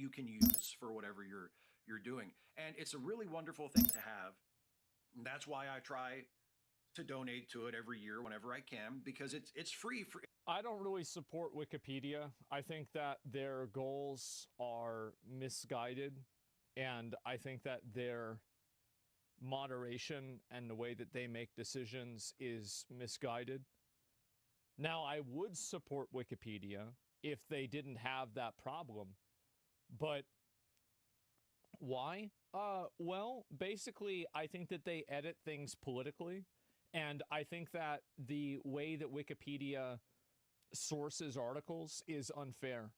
you can use for whatever you're doing. And it's a really wonderful thing to have. And that's why I try to donate to it every year whenever I can, because it's free for. I don't really support Wikipedia. I think that their goals are misguided, and I think that their moderation and the way that they make decisions is misguided. Now, I would support Wikipedia if they didn't have that problem, but why? Well, basically, I think that they edit things politically, and I think that the way that Wikipedia sources articles is unfair.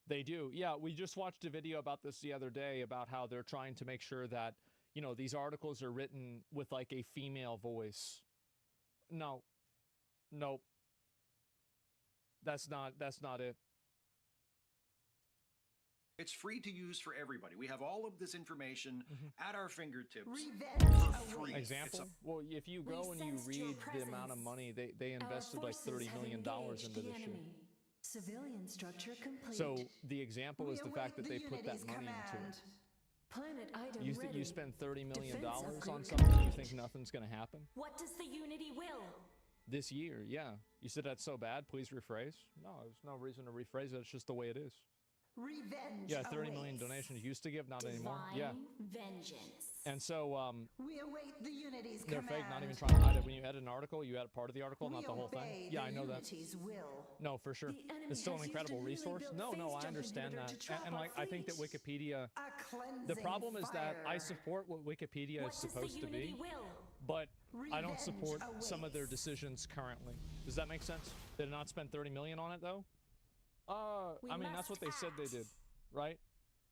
They do. Yeah, we just watched a video about this the other day about how they're trying to make sure that, you know, these articles are written with like a female voice. No. Nope. That's not it. It's free to use for everybody. We have all of this information at our fingertips for free. Example? Well, if you go and you read the amount of money, they invested like $30 million into this shit. Civilian structure complete. So the example is the fact that they put that money into it. Planet item You ready. You spend $30 million Defense on upgrade something, you complete. think nothing's going to happen? What does the Unity will? This year, yeah. You said that's so bad, please rephrase? No, there's no reason to rephrase it, it's just the way it is. Revenge Yeah, 30 million awaits. donations used to give, not anymore. Divine Yeah. vengeance. And so, We await the Unity's they're command. fake, not even trying to hide it. When you edit an article, you edit part of the article, not the whole thing. Yeah, I know that. Will. No, for sure. The enemy It's still has an used a incredible newly resource. built No, phase I jump understand inhibitor that. to trap And our like, I think that fleet. Wikipedia, A cleansing the problem is that I fire. support what Wikipedia What is does supposed the to Unity be, will? but I don't Revenge support some of their awaits. decisions currently. Does that make sense? Did not spend 30 million on it though? We I mean, that's must what they said they act. did, right?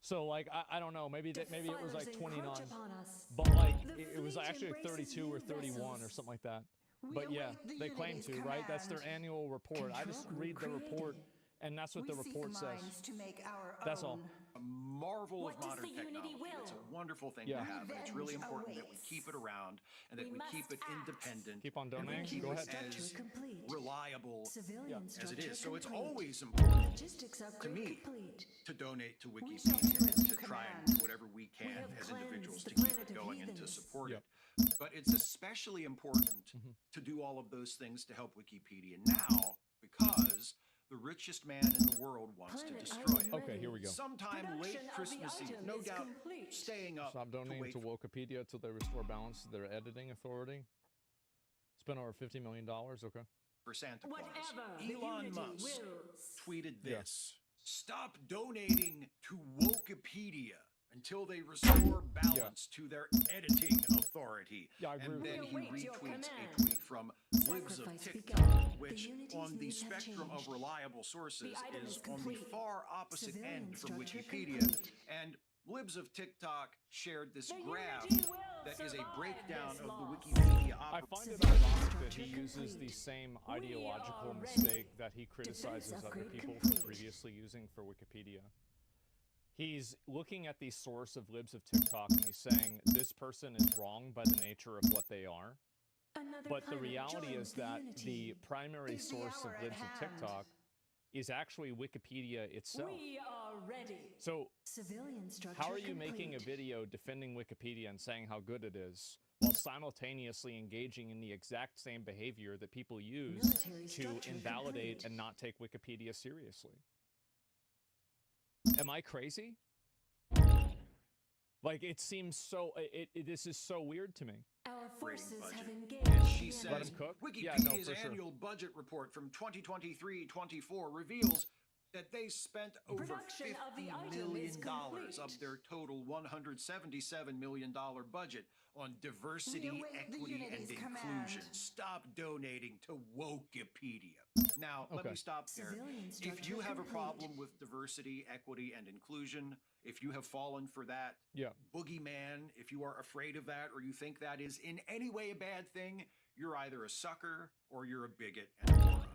So like, I don't know, maybe maybe it was like Defilers 29, encroach upon us. but like The it was fleet actually like embraces 32 or new 31 or vessels. something like that. We But yeah, await the they claim Unity's to, right? That's their command. annual report. I just Control read the group report, created. and that's what the We seek report says. minds to make our That's all. own. A marvel What of does modern the Unity technology. will? It's a wonderful thing Yeah. to have, and it's really Revenge important that we awaits. keep it around and that We we keep must it act. independent. Keep on and we donating. keep Go it ahead. as Structure complete. reliable Civilian as it structure is. So it's complete. always important Logistics to upgrade me complete. to donate to We shall do Wikipedia as and you to try and command. do whatever we can have as cleansed individuals the to keep planet it of going and to heathens. support Yep. it. But it's especially important to do all of those things to help Wikipedia now because the richest man in the world wants to Planet destroy item it. Okay, here we go. Sometime Production late of the Christmas Eve, item no is doubt complete. staying up Stop to donating wait to Wikipedia until they restore balance to their editing authority. Spent over $50 million. Okay. for Santa Claus. Whatever the Elon Unity Musk wills. tweeted Yeah. this. Stop donating to Wikipedia until they restore balance to their editing authority. Yeah, I agree And with then that. he We await your retweets a command. tweet from Libs of Sacrifice TikTok, begun. which The Unity's on the needs have spectrum of changed. reliable sources The item is is on the complete. far opposite Civilian end from structure Wikipedia. complete. And Libs of TikTok shared this The graph Unity will that is a survive breakdown this of the loss. Wikipedia I operation. find it Civilian ironic that he structure uses the complete. same We ideological are ready. mistake that he criticizes other upgrade people complete. for previously using for Wikipedia. He's looking at the source of Libs of TikTok and he's saying this person is wrong by the nature of what they are. Another But the planet reality joins is that Unity. the primary Is the source of hour at Libs of hand. TikTok is actually Wikipedia itself. We are ready. So Civilian structure how are you making a complete. video defending Wikipedia and saying how good it is while simultaneously engaging in the exact same behavior that people use Military to structure invalidate complete. and not take Wikipedia seriously? Am I crazy? Like, it seems so, this is so weird to me. Our forces budget. have engaged. And she the says, Let enemy. him cook? Wikipedia's Yeah, no, for sure. annual budget report from 2023-24 reveals that they spent over Production of the $50 item million is of complete. their total $177 million budget on diversity, await the equity, and Unity's inclusion. command. Stop donating to Wikipedia. Now, let Okay. me stop there. Civilian If you structure have a complete. problem with diversity, equity, and inclusion, if you have fallen for that Yeah. boogeyman, if you are afraid of that or you think that is in any way a bad thing, you're either a sucker or you're a bigot and a moron.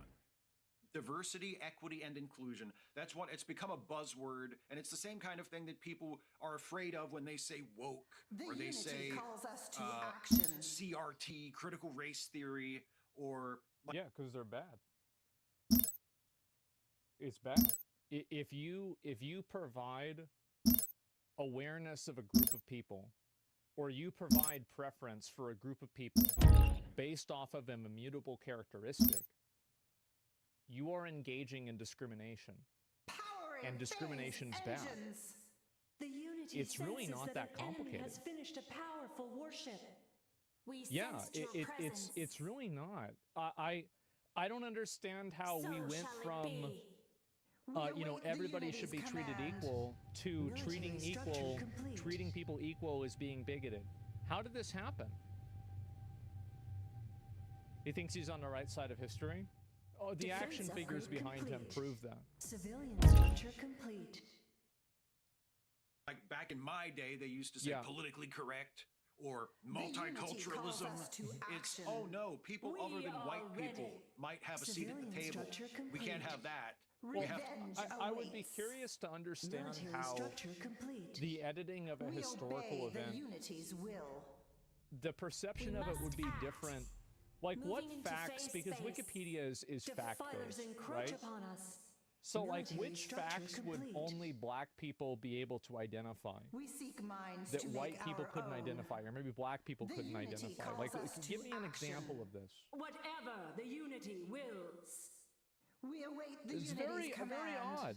Diversity, equity, and inclusion. That's what it's become a buzzword, and it's the same kind of thing that people are afraid of when they say woke The or they Unity say calls us to uh, action. CRT, critical race theory, or Yeah, because they're bad. It's bad. If you provide awareness of a group of people, or you provide preference for a group of people based off of an immutable characteristic, you are engaging in discrimination. Power And discrimination's bad. engines. The unity It's really senses not that an enemy complicated. has finished a powerful warship. We Yeah, sensed your presence. it's really not. I don't understand how So we went shall it from be. We await the everybody should be unity's treated command. equal to Military structure complete. treating people equal as being bigoted. How did this happen? He thinks he's on the right side of history. Oh, the Defense action figures upgrade behind him complete. prove that. Civilian structure complete. Like back in my day, they used to say Yeah. politically correct or unity calls multiculturalism. us to It's, action. oh no, people We other than white are people ready. might have a seat at the Civilian table. structure We can't complete. have that. Well, We have Revenge I would be awaits. curious to understand Military how structure complete. the editing of a We historical obey event, the unity's will. the perception We of it would must be act. different. Like what Moving into facts, phase because space. Wikipedia is fact Defilers based, encroach right? upon us. So like Military which structure facts would complete. only black people be able to identify We seek minds that to white make people our couldn't own. identify, or maybe black people The couldn't unity identify? calls Like us give to me an action. example of this. Whatever the unity wills. We await the It's unity's very command. odd.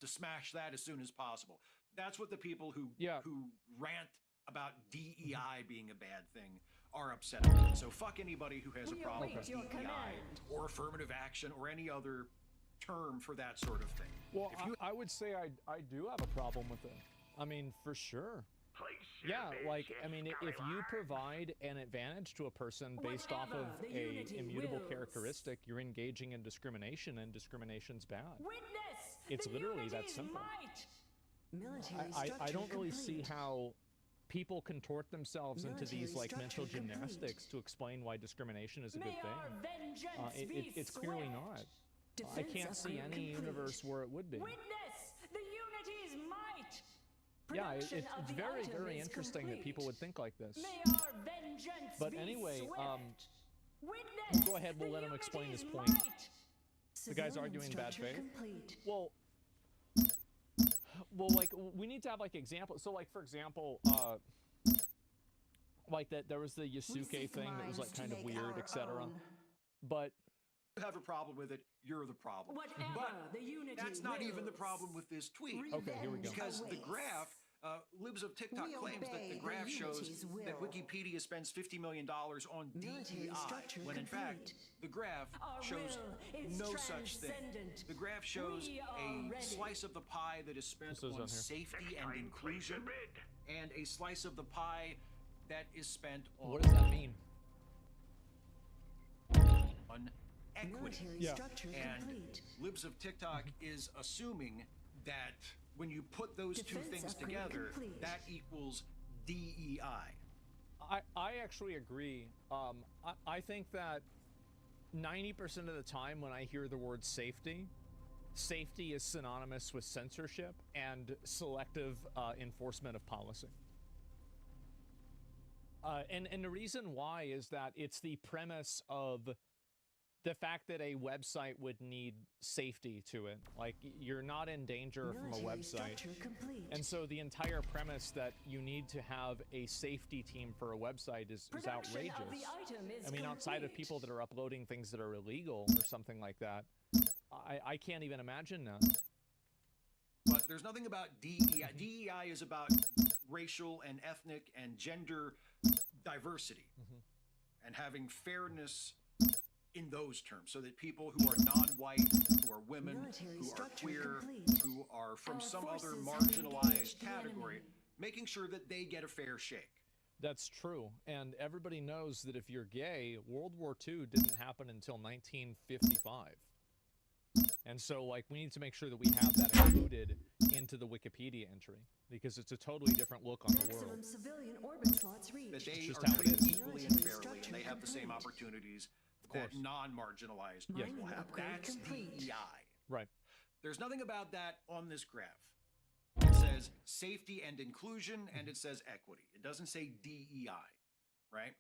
to smash that as soon as possible. That's what the people who Yeah. who rant about DEI being a bad thing are upset about. So fuck anybody who has a We problem await with your DEI command. or affirmative action or any other term for that sort of thing. Well, If you I would say I do have a problem with it. I mean, for sure. Yeah, like, I mean, if you provide an advantage to a person based off of Whatever the a unity immutable wills. characteristic, you're engaging in discrimination, and discrimination's bad. Witness It's the literally that unity's simple. might. Military I structure don't really see complete. how people contort themselves into these Military like mental structure complete. gymnastics to explain why discrimination is a good May our thing. vengeance be It's clearly swift. not. I Defense can't see upgrade any complete. universe where it would be. Witness the unity's might. Yeah, Production it's of the very, item very is interesting that people complete. would think like this. May our vengeance But be anyway, swift. Witness we'll go ahead, we'll the let him explain his unity's point. might. The guy's Civilian arguing bad structure faith. complete. Well, like we need to have like examples. So, like for example, like that there was the We Yasuke seek thing that was like minds to kind of make weird, our etc. own. But have a problem with it, you're the problem. Whatever But the unity that's not even the wills. problem with this tweet. Okay, here we go. Because the Awaits. graph, Libs of TikTok We claims that obey the the graph shows unity's that will. Wikipedia spends $50 million on Military DEI, structure when in fact, complete. the graph Our shows will is no such thing. transcendent. The graph shows We are a ready. slice of the pie that is spent This is on on here. safety and inclusion, and a slice of the pie that is spent on, what does that mean? on equity. Military Yeah. structure And complete. Libs of TikTok is assuming that when you put those two Defense things upgrade together, complete. that equals DEI. I actually agree. I think that 90% of the time when I hear the word safety, safety is synonymous with censorship and selective enforcement of policy. And the reason why is that it's the premise of the fact that a website would need safety to it. Like, you're not in danger from a Military website. structure complete. And so the entire premise that you need to have a safety team for a website is Production outrageous. of the item is I mean, outside of complete. people that are uploading things that are illegal or something like that, I can't even imagine that. But there's nothing about DEI. DEI is about racial and ethnic and gender diversity and having fairness in those terms, so that people who are non-white, who are women, Military who are structure queer, complete. who are from Our some other forces have marginalized engaged the category, enemy. making sure that they get a fair shake. That's true. And everybody knows that if you're gay, World War II didn't happen until 1955. And so, like, we need to make sure that we have that included into the Wikipedia entry, because it's a totally different look on the Maximum world. civilian orbit slots That reached. they just are how it treated is. equally and Military fairly, and structure they have the same complete. opportunities course. that non-marginalized Mining people have. upgrade That's complete. DEI. Right. There's nothing about that on this graph. It says safety and inclusion, and it says equity. It doesn't say DEI, right?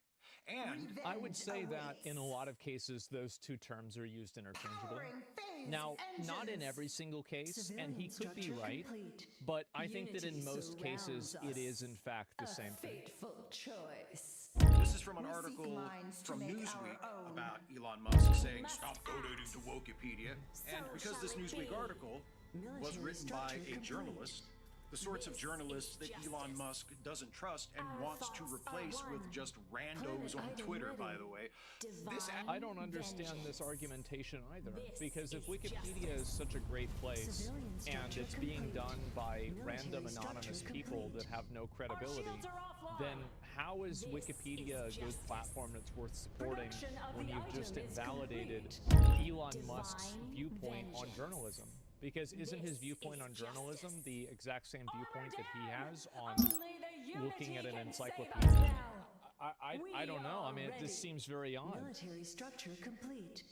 And I would say that in a lot of cases, those two terms are used interchangeably. Now, not in every single case, and he could be right, but I think that in most cases, it is in fact the same thing. Fateful choice. this is from an article from Newsweek about Elon Musk saying, "Stop donating to Wikipedia." And because this Newsweek article was written by a journalist, the sorts of journalists that Elon Musk doesn't trust and wants to replace with just randos on Twitter, by the way. I don't understand this argumentation either, because if Wikipedia is such a great place and it's being done by random anonymous people that have no credibility, then how is Wikipedia a good platform that's worth supporting when you've just invalidated Elon Musk's viewpoint on journalism? Because isn't his viewpoint on journalism the exact same viewpoint that he has on looking at an encyclopedia? I don't know. I mean, this seems very odd. Military structure complete.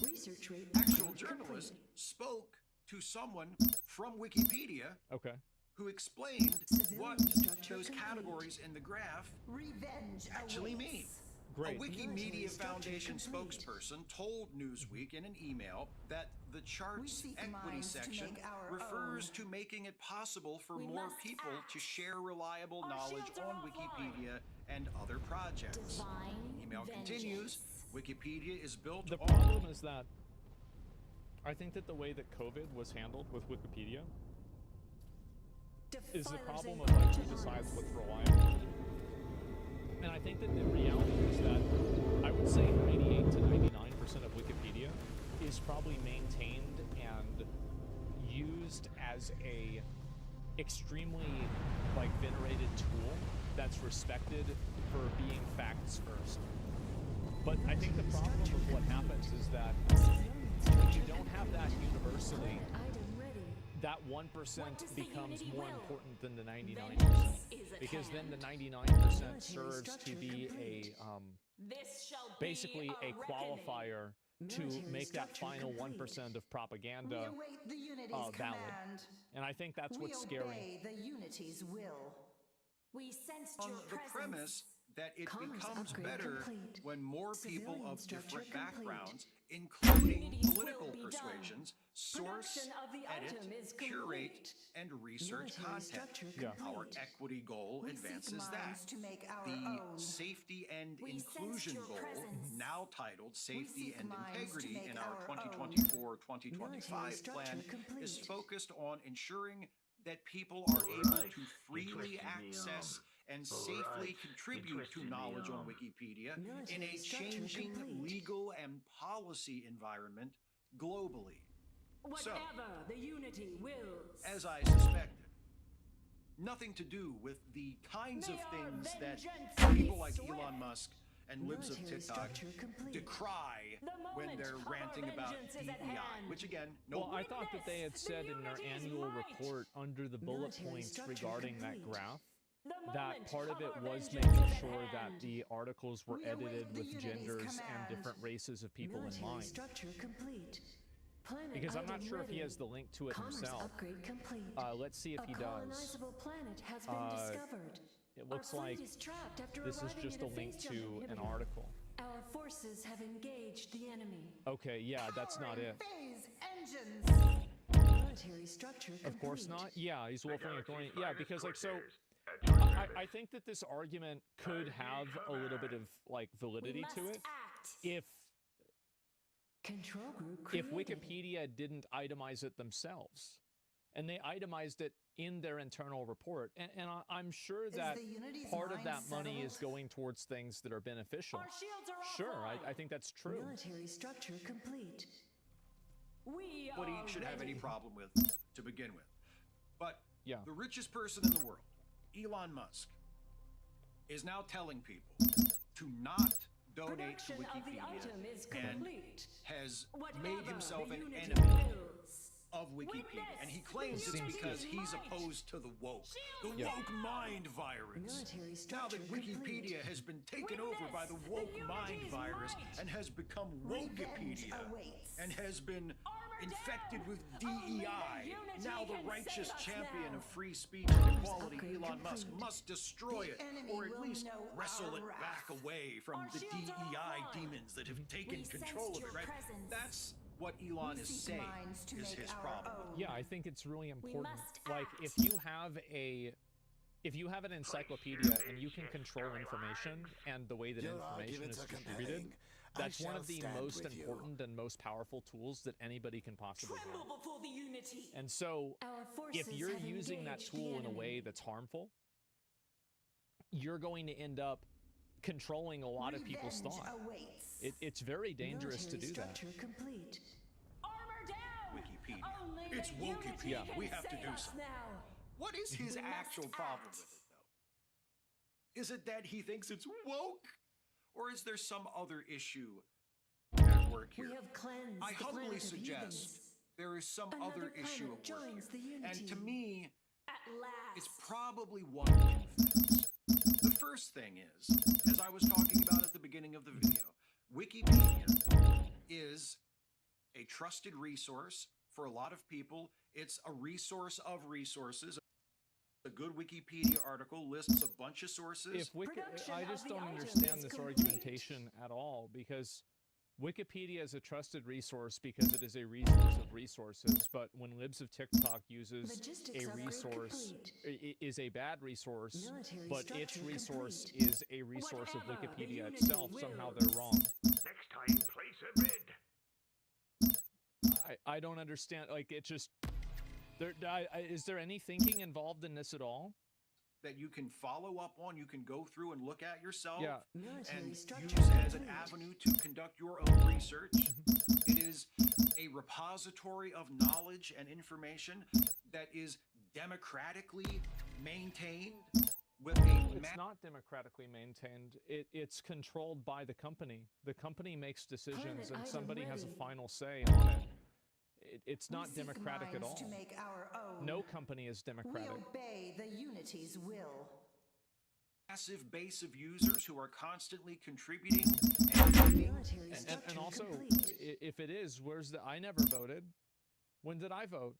Research rate. Actual journalist spoke to someone from Wikipedia Okay. who explained what those categories in the graph actually mean. Great. A Wikimedia Foundation spokesperson told Newsweek in an email that the chart's equity section refers to making it possible for more people to share reliable knowledge on Wikipedia and other projects. The email continues, Wikipedia is built The on... problem is that I think that the way that COVID was handled with Wikipedia is the problem of like who decides what's reliable. And I think that the reality is that I would say 98 to 99% of Wikipedia is probably maintained and used as a extremely like venerated tool that's respected for being facts first. But I think the problem of what happens is that when you don't have that universally, that 1% becomes more important than the 99%, because then the 99% serves to be a basically a qualifier to make that final 1% of propaganda valid. And I think that's what's scary. The unity's will. We sensed On your the presence. premise that it Comms becomes upgrade better complete. when more people Civilian of structure different complete. backgrounds, including Communities political will be done. persuasions, source, Production of the edit, item is curate, complete. and research Military content. structure Yeah. Our complete. equity goal We seek advances minds that. to make our The own. safety and We sensed inclusion your goal, presence. now titled Safety seek and minds to Integrity make in our our own. 2024-2025 Military structure plan, complete. is focused on ensuring that people are able to freely access and safely contribute to knowledge on Wikipedia in Military a structure changing complete. legal and policy environment globally. Whatever the unity wills. As I suspected, nothing to do with the kinds of May our things that vengeance be people like swift. Elon Musk and libs of Military TikTok structure complete. decry The when moment they're of our ranting about vengeance is at DEI, hand. which again, no. Well, I thought that they had said in their Witness the annual unity's might. report under the bullet Military points structure regarding that complete. graph The that moment part of it our was vengeance making is at sure that hand. the articles were We await edited the with unity's genders and command. different races of people in Military mind. structure complete. Planet Because I'm not item sure if he ready. has the link to it Commerce himself. upgrade complete. Let's see if A he does. colonizable planet has been discovered. It looks Our like fleet is trapped after this is arriving just at a link phase to jump an inhibitor. article. Our forces have engaged the enemy. Okay, yeah, that's not it. Phase engines. Military structure complete. Of course not. Yeah, he's wolfing a thorny. Yeah, because like so. I think that this argument could have a little bit of like validity to it if Control group if created. Wikipedia didn't itemize it themselves, and they itemized it in their internal report. And I'm sure that the unity's part of mind that money is settled? going towards things that are beneficial. Our shields are Sure, offline. I think that's true. Military structure complete. We What he are should have any ready. problem with to begin with. But Yeah. the richest person in the world, Elon Musk, is now telling people to not donate to Production of the Wikipedia item is and complete. has Whatever made himself the an unity enemy wills. of Wikipedia. Witness And he claims the it's unity's because he's might. opposed to the woke Yeah. mind virus. Military Now structure that Wikipedia complete. has been taken over by the Witness woke the mind unity's virus might. and has become Revenge Wokepedia awaits. and has been Armor infected down. with Only the DEI. unity Now now the can righteous save us champion now. of free speech and Commerce equality, upgrade Elon Musk, complete. must destroy The it, enemy or at will least know wrestle our it back wrath. away from Our the shields are DEI offline. demons that have taken We control sensed of it, your right? presence. That's what Elon We is seek saying minds to is make his our problem. own. Yeah, I think it's really important. must Like act. if you have an encyclopedia and you can control information and the way that Your information arguments is are distributed, compelling. I that's one shall of the stand most with you. important and most powerful tools that anybody can possibly Tremble have. before the unity. And so Our forces if you're have using that engaged the tool in a enemy. way that's harmful, you're going to end up controlling a lot of people's Revenge thought. awaits. It's very dangerous to Military do that. structure complete. Armor down. Wikipedia. Only It's the unity Wikipedia. can We have to save do us something. now. What is his We must actual problem act. with it, though? Is it that he thinks it's woke? Or is there some other issue at work here? We have cleansed I the humbly planet of suggest heathens. there is some Another other issue planet at work joins here. the And to unity. me, At last. it's probably one of two things. The first thing is, as I was talking about at the beginning of the video, Wikipedia is a trusted resource for a lot of people. It's a resource of resources. A good Wikipedia article lists a bunch of sources. If Production I of just the don't item understand is this complete. argumentation at all, because Wikipedia is a trusted resource because it is a resource of resources, but when Libs of TikTok uses Logistics a upgrade resource, is a bad resource, Military but its structure resource complete. is a resource of Whatever the Wikipedia unity itself, somehow wills. they're wrong. Next time, place a bid. I don't understand, like, it just... is there any thinking involved in this at all? that you can follow up on, you can go through and look at yourself, Yeah. Military and structure use as an complete. avenue to conduct your own research. It is a repository of knowledge and information that is democratically maintained with a It's not democratically maintained. It's controlled by the company. The company makes decisions, Planet and item somebody has a ready. final say on it. It's We not seek democratic at minds all. To make our own. No company is We democratic. obey the unity's will. massive base of users who are constantly contributing and tweeting Military and structure And also, complete. if it is, where's the... I never voted. When did I vote?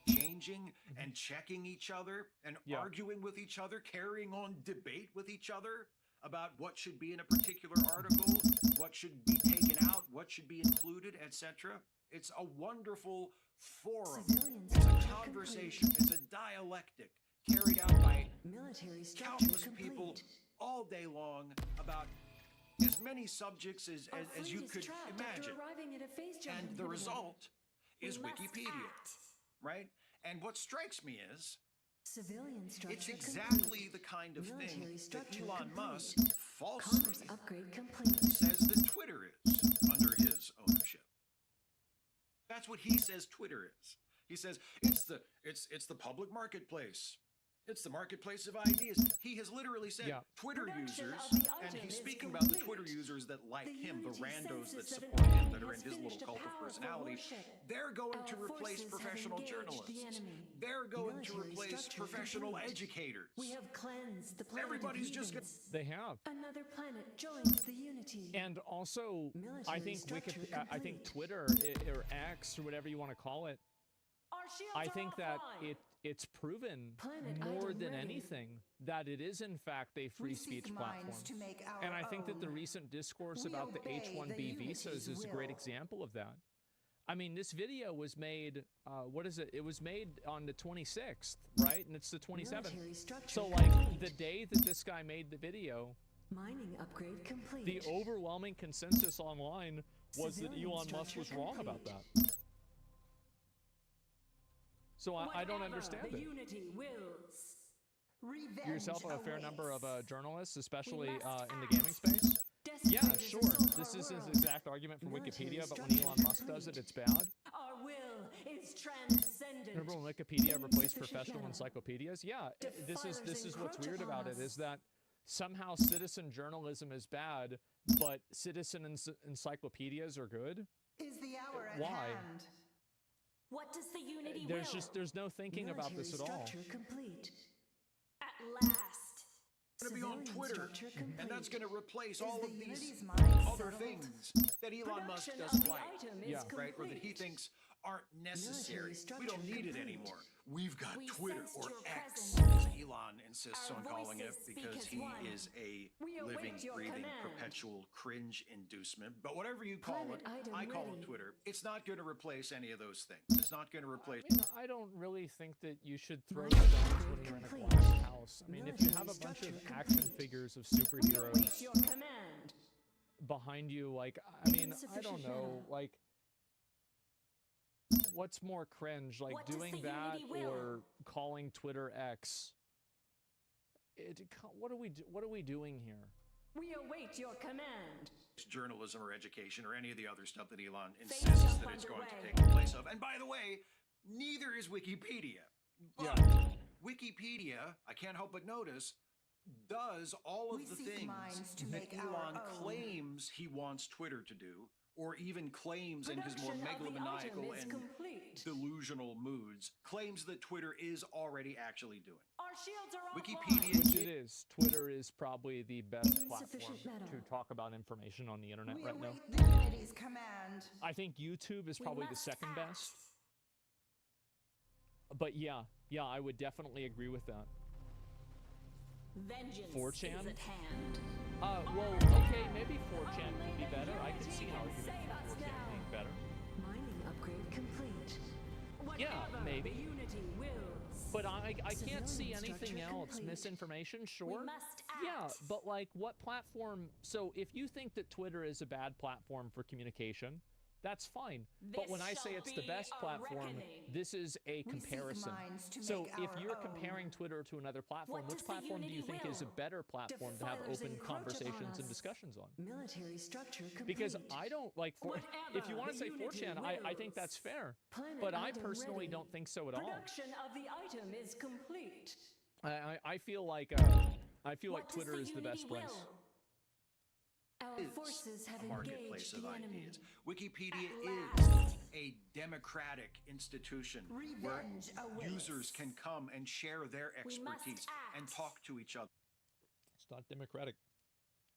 changing and checking each other and Yeah. arguing with each other, carrying on debate with each other about what should be in a particular article, what should be taken out, what should be included, etc. It's a wonderful forum. Civilian It's a structure conversation. It's a dialectic carried out by Military structure countless people complete. all day long about as many subjects as Our you fleet is could trapped imagine. After arriving at a phase jump And the inhibitor. result is We must Wikipedia, act. right? And what strikes me is Civilian structure it's exactly complete. the kind of Military thing that structure Elon complete. Musk Commerce falsely upgrade complete. says that Twitter is under his ownership. That's what he says Twitter is. He says it's the public marketplace. It's the marketplace of ideas. He has literally said Yeah. Twitter Production users, of the and item he's is speaking about the complete. Twitter users that like The him, the unity randos that senses that an support him, enemy that are in has his little finished a cult of powerful personality. worship. They're going Our to replace forces have professional engaged the journalists. enemy. They're going to Military replace structure professional complete. educators. We have cleansed the planet Everybody's of just heathens. They have. Another planet joins the unity. And also, I Military think structure I think complete. Twitter or X or whatever you want to call it, Our shields I are think that offline. it's proven Planet more item than ready. anything that it is in fact a free We speech seek platform. minds to make our And I think that the own. recent discourse We about the obey H-1B the visas unity's is a great will. example of that. I mean, this video was made, what is it? It was made on the 26th, right? And it's the 27th. Military structure So, like, complete. the day that this guy made the video, Mining upgrade complete. the overwhelming consensus online was that Civilian Elon Musk structure was wrong about complete. that. So I don't Whatever understand the it. unity wills. Revenge Yourself a fair number of awaits. journalists, especially must in the gaming act. space. Yeah, Desecrators sure. assault This our is his world. exact argument for Military Wikipedia, but when structure Elon Musk does it, complete. it's bad. Our will is transcendent. Remember when Wikipedia replaced Insufficient professional mana. encyclopedias? Yeah, this Defilers is what's encroach weird upon about it us. is that somehow citizen journalism is bad, but citizen encyclopedias are good. Is the hour at Why? hand. What does the unity There's no thinking about this at all. Military structure complete. At last. Going to be on Civilian Twitter, structure and that's complete. going to replace Is all the of these unity's mind other settled? things that Elon Musk Production of doesn't the like, item is Yeah. right? Or that he complete. thinks aren't necessary. structure We don't need it complete. anymore. We've got We Twitter, sensed or your X, presence. as Elon insists Our on calling it, voices speak because as he one. is a We await living, your breathing, command. perpetual cringe inducement. But whatever you call Planet it, item I call ready. it Twitter. It's not going to replace any of those things. It's not going to replace. I mean, I don't really think that you should throw Mining stones when you're in a complete. glass house. I mean, if you have a Military bunch of structure action complete. figures of We superheroes await your command. behind you, like, I mean, I don't Insufficient know, mana. like, what's more cringe, like What does doing the that Unity will? or calling Twitter X? What are we doing here? We await your command. Journalism or education or any of the other stuff that Elon Phase insists up that it's going to underway. take the place of. And by the way, neither is Wikipedia. But Yeah. Wikipedia, I can't help but notice, does all of We the seek things minds to that make our Elon own. claims he wants Twitter to do, or even claims in his more Production of the megalomaniacal item is and complete. delusional moods, claims that Twitter is already actually doing. Our shields are Wikipedia offline. Which it is. Twitter is probably the best platform Insufficient mana. to talk about information on the internet We right now. await the Unity's command. I think YouTube is We probably the must second act. best. But yeah, I would definitely agree with that. Vengeance 4chan? is at hand. Well, okay, maybe 4chan could be better. I could see an argument for 4chan being better. Mining upgrade complete. Whatever maybe. the Unity wills. But I can't see Civilian anything structure else. complete. Misinformation, sure. must Yeah, act. but like what platform? So if you think that Twitter is a bad platform for communication, that's fine. But when This I say shall it's the be best a platform, reckoning. this is a We seek comparison. minds to So make if our you're own. comparing Twitter to another platform, What which does the platform do you Unity think is a will? better platform to have Defilers open encroach upon conversations and us. discussions on? Military structure complete. Because I don't like if you Whatever want to the say Unity 4chan, I think that's wills. fair. Planet But I item personally ready. don't think so at all. Production of the item is complete. I feel like What does Twitter is the best Unity place. will? Our Is forces have a marketplace engaged of the enemy. ideas. Wikipedia At is last. a democratic institution Revenge where awaits. users can come and share their We must expertise and act. talk to each other. It's not democratic.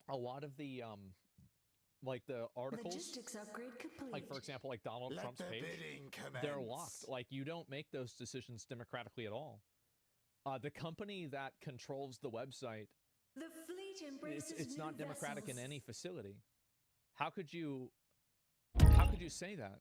A lot of the like the articles, Logistics upgrade complete. like for example, like Donald Let Trump's the page, bidding commence. they're locked. Like you don't make those decisions democratically at all. The company that controls the website, The fleet embraces it's new not democratic in vessels. any facility. How could you say that?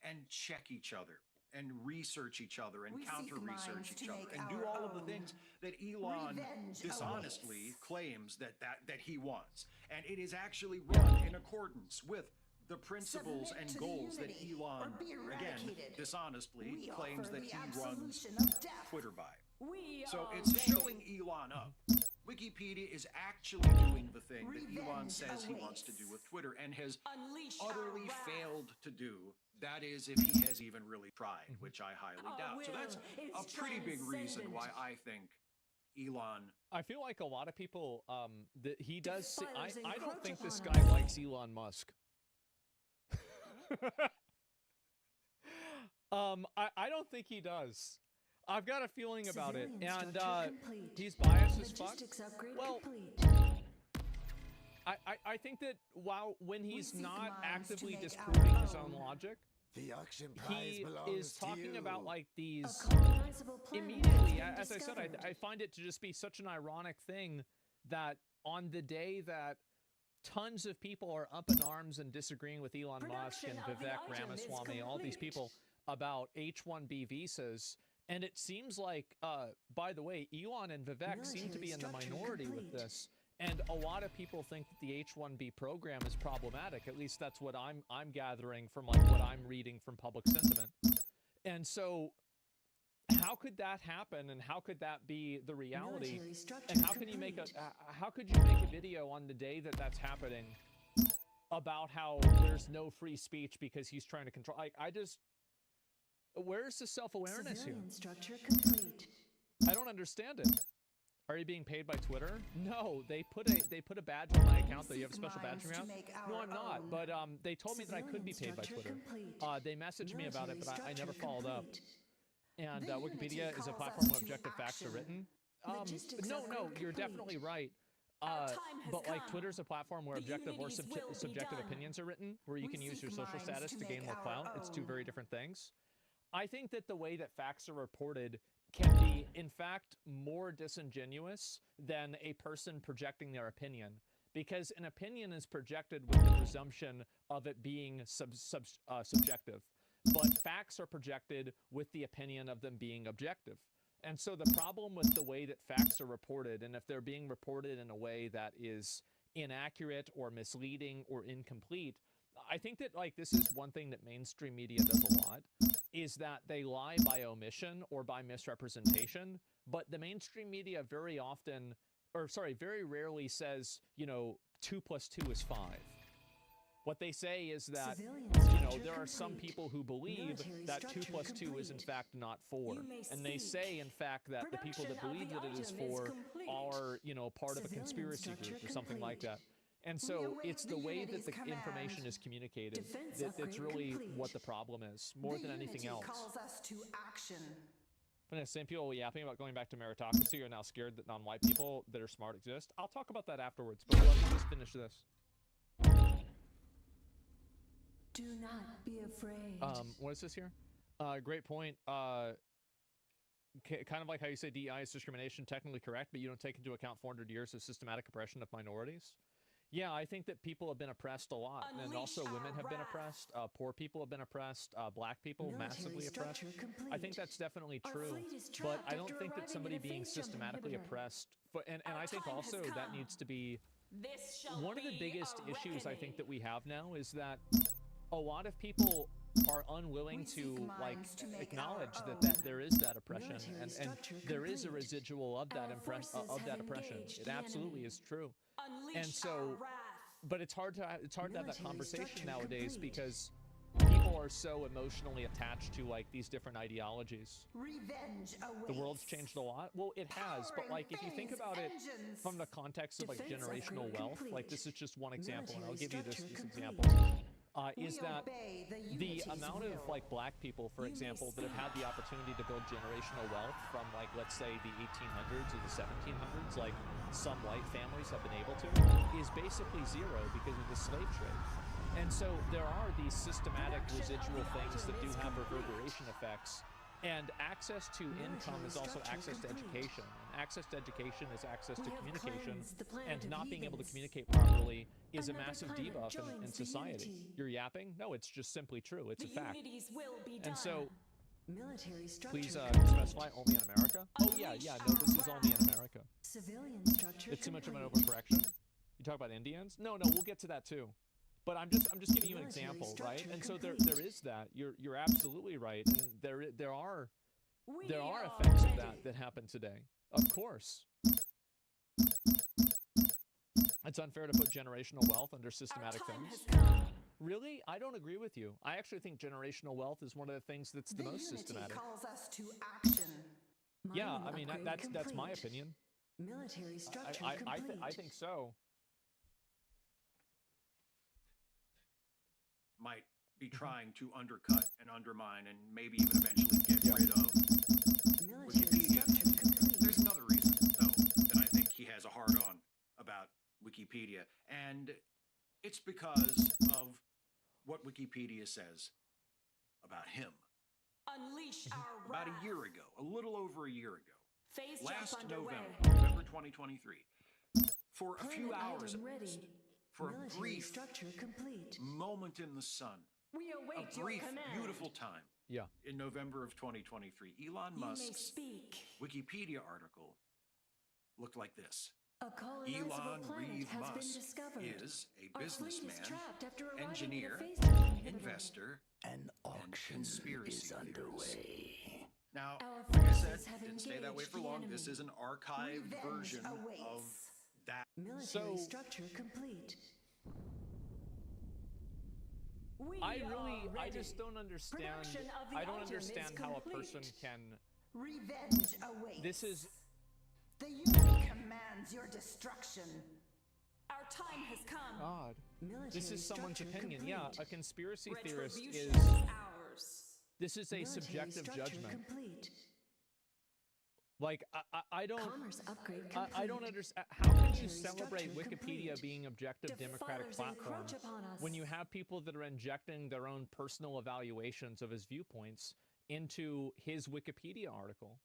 And check each other and research each other and We seek counter-research minds each to other make and do our all of the own. things that Elon Revenge dishonestly awaits. claims that he wants. And it is actually run in accordance with the principles Submit and to the goals that Unity Elon, or be again, eradicated. dishonestly We claims offer that the he runs absolution of death. Twitter by. We So are it's ready. showing Elon up. Wikipedia is actually doing the thing that Elon Revenge says he wants to awaits. do with Twitter and has Unleash our utterly wrath. failed to do. That is, if he has even really tried, which I highly Our doubt. So that's will a is pretty big reason transcendent. why I think Elon. I feel like a lot of people that he does. Defilers I don't encroach think this upon guy us. likes Elon Musk. I don't think he does. I've got a feeling about it, Civilian and structure complete. he's biased as fuck. Logistics upgrade Well, complete. I think that when he's seek not minds to actively make disproving our his own own. logic, The auction prize he belongs is to talking you. about like A these colonizable planet immediately. has been As I said, discovered. I find it to just be such an ironic thing that on the day that tons of people are up in arms and disagreeing with Elon Musk Production and of the Vivek item is Ramaswamy, all these complete. people about H-1B visas. And it seems like, by the way, Elon and Vivek seem to Military be in the structure minority with complete. this. And a lot of people think that the H-1B program is problematic. At least that's what I'm gathering from like what I'm reading from public sentiment. And so how could that happen, and how could that be the reality? Military structure And how can you make a complete. how could you make a video on the day that that's happening about how there's no free speech because he's trying to control? I just, where's the self-awareness here? Civilian structure complete. I don't understand it. Are you being paid by Twitter? No, they put a badge on my account. That you have a seek special badge minds for me to on. make No, our I'm not. own. But they told me that I could be Civilian paid by structure Twitter. complete. They messaged me about it, but I never Military followed up. structure And The Wikipedia Unity is a calls platform us where to objective facts are action. written. Logistics No, upgrade you're complete. definitely right. But like Twitter's a platform where The objective or unities will be subjective done. opinions are written, where you We can use seek your social minds status to to gain make more our clout. It's two own. very different things. I think that the way that facts are reported can be, in fact, more disingenuous than a person projecting their opinion, because an opinion is projected with the presumption of it being subjective, but facts are projected with the opinion of them being objective. And so the problem with the way that facts are reported, and if they're being reported in a way that is inaccurate or misleading or incomplete, I think that like this is one thing that mainstream media does a lot, is that they lie by omission or by misrepresentation. But the mainstream media very often, or sorry, very rarely says, 2 + 2 is 5. What they say is that, Civilian there structure are some complete. people who believe Military that 2 structure + 2 is in complete. fact not 4. You may And they speak. say, in fact, that the people that Production of believe the that it is item is 4 complete. are, part of a Civilian conspiracy structure group or something like that. complete. And We so await it's the the way that unity's the command. information is communicated Defense that's upgrade really complete. what the problem is, more The than anything unity else. calls us to action. When the same people yapping about going back to meritocracy are now scared that non-white people that are smart exist. I'll talk about that afterwards, but let me just finish this. Do not be afraid. What is this here? Great point. Kind of like how you say DEI is discrimination, technically correct, but you don't take into account 400 years of systematic oppression of minorities. Yeah, I think that people have been oppressed a lot, and Unleash also women our have been wrath. oppressed. Poor people have been oppressed. Black people Military massively oppressed. structure complete. I think that's definitely Our true, fleet is but trapped I don't after think that arriving somebody at a being phase jump systematically inhibitor. oppressed. And Our I think time has also that come. needs to be This shall one of the be biggest a issues I think reckoning. that we have now is that a lot of people are unwilling We to seek like minds to make acknowledge our that own. there is that oppression, Military and structure there is a complete. residual of that Our forces of that have oppression. engaged It the absolutely enemy. is true. Unleash And so, our wrath. but it's hard to have that Military conversation structure nowadays complete. because people are so emotionally attached to like these different ideologies. Revenge awaits. The world's changed a lot. Well, it has, but like if you think about it from the context of like Defense generational upgrade wealth, like complete. this is just one example, and I'll Military give you this structure example. complete. Is We that obey the the unity's amount of will. like black people, for You may example, that have had the opportunity to build generational wealth from like let's say the 1800s or the 1700s, like some white families have been able to, is basically zero because of the slave trade. And so there are these systematic Production of residual the things that item do is have complete. reverberation effects. And access to income is also structure access to complete. education. And access to education is access We to have communication. cleansed the planet And of not being able to heathens. communicate properly is a Another massive planet debuff in joins the society. unity. You're yapping? No, it's just simply true. It's The a fact. unities will be done. And so, Military structure please complete. specify only in America? Oh yeah, no, this is only in America. Civilian structure It's too much of an complete. overcorrection. You talk about Indians? No, we'll get to that too. But I'm just giving you an Military example, right? structure And so there complete. is that. You're absolutely right. And there are We effects of ready. that happen today. Of course. It's unfair to put generational wealth under Our systematic time things. has come. Really? I don't agree with you. I actually think generational wealth is one of the things that's the most unity systematic. calls us to action. Yeah, Mining I mean upgrade that's my complete. opinion. Military structure I complete. think so. Might be trying to undercut and undermine and maybe even eventually get Yeah. rid of Military Wikipedia. structure complete. There's another reason, though, that I think he has a hard on about Wikipedia, and it's because of what Wikipedia says about him. Unleash our About wrath. a year ago, a little over a year ago, Phase last jump underway. November 2023, for a few Planet hours, item ready. for a Military brief structure complete. moment in the sun, We a await your brief, command. beautiful time Yeah. in November of 2023, Elon You may Musk's speak. Wikipedia article looked like this. A colonizable Elon planet Reeve has been Musk discovered. is a Our fleet is businessman, trapped after arriving engineer, at a phase jump inhibitor. investor, An and auction conspiracy is theorist. underway. Now, Our like I said, forces have didn't stay that way engaged for the long. This enemy. is an archived Revenge version awaits. of that. Military So- structure complete. We I are ready. just don't understand. Production of the I don't item understand is how a person complete. can. Revenge awaits. This is The unity commands your destruction. Our time has come. God. Military This is someone's structure opinion. Yeah, complete. a conspiracy theorist Retribution is. is ours. This is a Military subjective structure judgment. complete. Like I don't Commerce upgrade I don't complete. understand how can you Military celebrate structure Wikipedia complete. being objective democratic Defilers platform encroach upon us. when you have people that are injecting their own personal evaluations of his viewpoints into his Wikipedia article.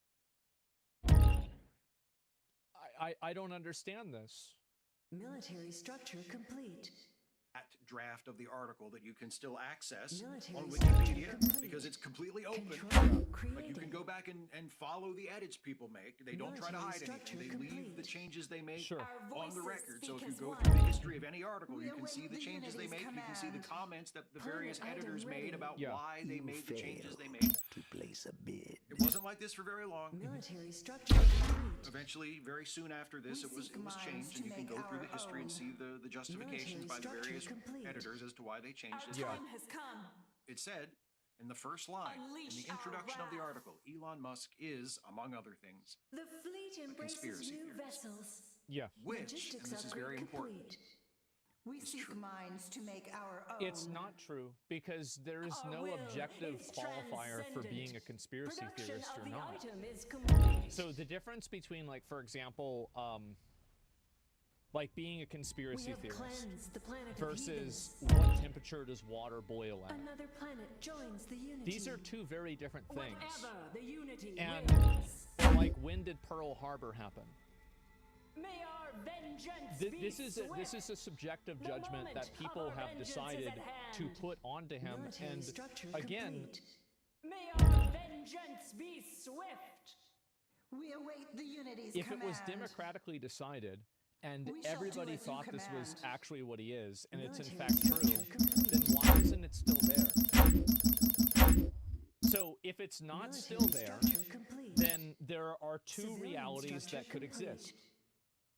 I don't understand this. Military structure complete. That draft of the article that you can still access Military on structure Wikipedia complete. because it's completely open. Control Like you can created. go back and follow the edits people make. They don't try to hide Military anything. They structure leave the complete. changes they make Sure. Our on the voices record. So if speak you as go one. through the history of any article, We you can see await the the changes they Unity's make. You can see the command. comments that the Planet various item editors made ready. about Yeah. why they You made the changes they failed made. to place a bid. It wasn't like this for very long. Military structure complete. Eventually, very soon after this, We it was seek minds changed, to and you can make go through the our history and own. see the justifications Military by the structure various complete. editors as to why they changed it. Yeah. has come. It said in the first line, in Unleash the our introduction of the wrath. article, Elon Musk is, among other things, The fleet embraces conspiracy new theorist. vessels. Yeah. which, and Logistics this is very upgrade important, complete. We It's seek true. minds to make our own. It's not true because there is Our no will objective is qualifier for being a transcendent. conspiracy Production theorist of or the not. item is complete. So the difference between, like, for example, like being a we conspiracy have theorist cleansed the planet versus of heathens. what temperature does water boil at. Another planet joins the unity. These are two very different things. Whatever the unity And wills. like, when did Pearl Harbor happen? May our vengeance Th- be this is a, swift. this is a subjective The judgment moment that of people our have vengeance is decided at to hand. put onto him. Military And structure again, complete. May our vengeance be swift. We await the Unity's if command. it was democratically decided and We shall everybody do as you thought this was command. actually what he is, and it's in Military fact true, structure complete. then why isn't it still there? So if it's not Military still there, structure complete. then there are two Civilian realities structure that could complete. exist.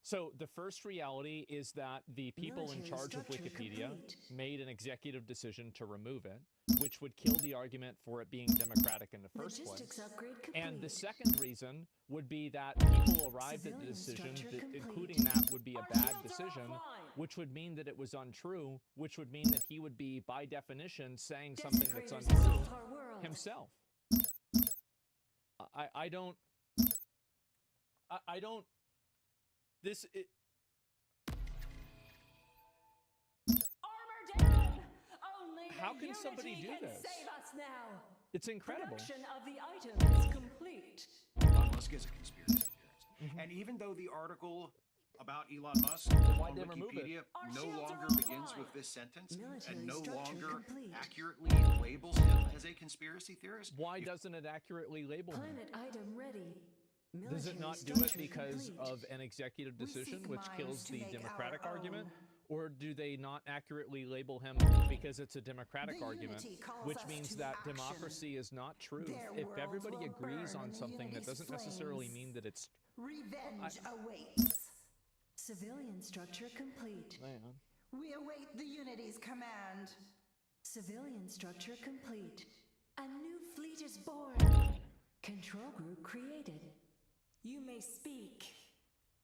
So the first reality is that the people in Military charge of structure Wikipedia complete. made an executive decision to remove it, which would kill the argument for it being democratic in the first Logistics place. upgrade complete. And the second reason would be that people arrived at the Civilian decision structure that complete. including that would be a Our bad shields are decision, offline. which would mean that it was untrue, which would mean that he would be, by definition, saying something that's Desecrators untrue assault our world. himself. I don't. I don't. This. Armor down! Only the How can somebody unity do can this? save us now. It's incredible. Production of the item is complete. Elon Musk is a conspiracy theorist. And even though the article about Elon Musk why'd on they remove it? Wikipedia Our no shields are longer begins offline. with this sentence Military and no structure longer complete. accurately labels him as a conspiracy theorist, Why doesn't it accurately label him? Planet item ready. Does it Military not do it structure because complete. of an executive We decision, seek which minds kills to the make our democratic argument? own. Or do they not accurately label him because it's a democratic The argument, unity calls which us means to that action. democracy is not true? Their If worlds everybody will agrees burn on in the something, that unity's doesn't necessarily flames. mean that it's. Revenge awaits. Civilian structure complete. Man. We await the Unity's command. Civilian structure complete. A new fleet is born. Control group created. You may speak.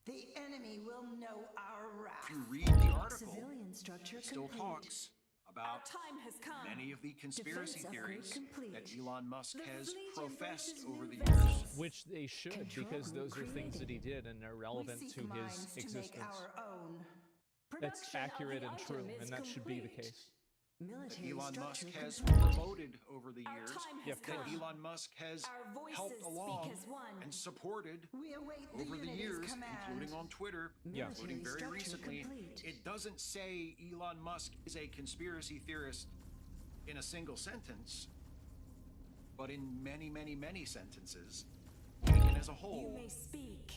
The enemy will know our wrath. if you read the article, Civilian structure it still complete. talks about time has come. many of the conspiracy Defense upgrade theories complete. that Elon Musk The has fleet professed embraces over new the vessels. years. Which they should, Control because group those are things that he created. did and they're We relevant seek to his minds to make existence. our own. That's Production of accurate the and item true, is and that should be the complete. case. That Military Elon Musk structure has complete. promoted over the Our years, time Yeah, has of that course. come. Elon Musk has Our voices helped speak along as one. and supported We await the over the Unity's years, command. including on Twitter, Yeah. including very Military recently. structure complete. It doesn't say Elon Musk is a conspiracy theorist in a single sentence, but in many, many, many sentences, taken as a You whole, may speak.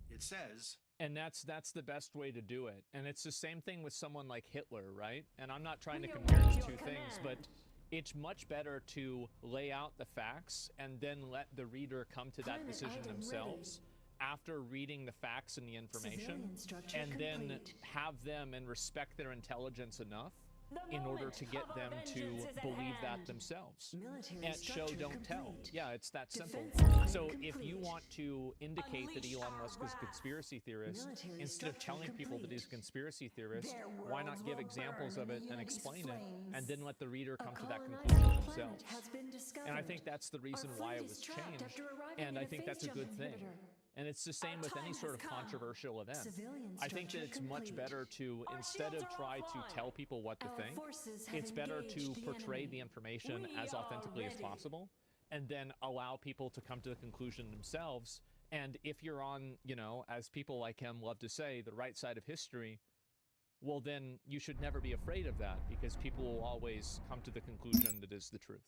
it says And that's the best way to do it. And it's the same thing with someone like Hitler, right? And I'm not trying to We compare await the your two things, but command. it's much better to lay out the facts and then let the reader come to that Planet decision item themselves after reading the facts and the information, Civilian structure and then complete. have them and respect their intelligence enough The in order moment to get of our them to vengeance is at believe that hand. themselves. Military And show, structure don't tell. complete. Yeah, it's that simple. Defense upgrade So if you complete. want to indicate that Unleash Elon our Musk is a wrath. conspiracy theorist, Military instead of structure telling people that he's a complete. conspiracy theorist, Their why not worlds give will examples burn of in it the and unity's explain it, flames. and then let the reader A come to that colonizable conclusion planet themselves? has been discovered. And I think that's the reason Our why fleet it is was trapped changed, after arriving and at I think phase that's a jump good thing. inhibitor. And it's the same Our with any time sort has of come. controversial event. Civilian I think that structure it's much complete. better to, Our instead of shields are try to offline. tell people what to Our think, forces have it's better to engaged the portray enemy. the information We as are authentically as ready. possible, and then allow people to come to the conclusion themselves. And if you're on, you know, as people like him love to say, the right side of history, well, then you should never be afraid of that, because people will always come to the conclusion that is the truth.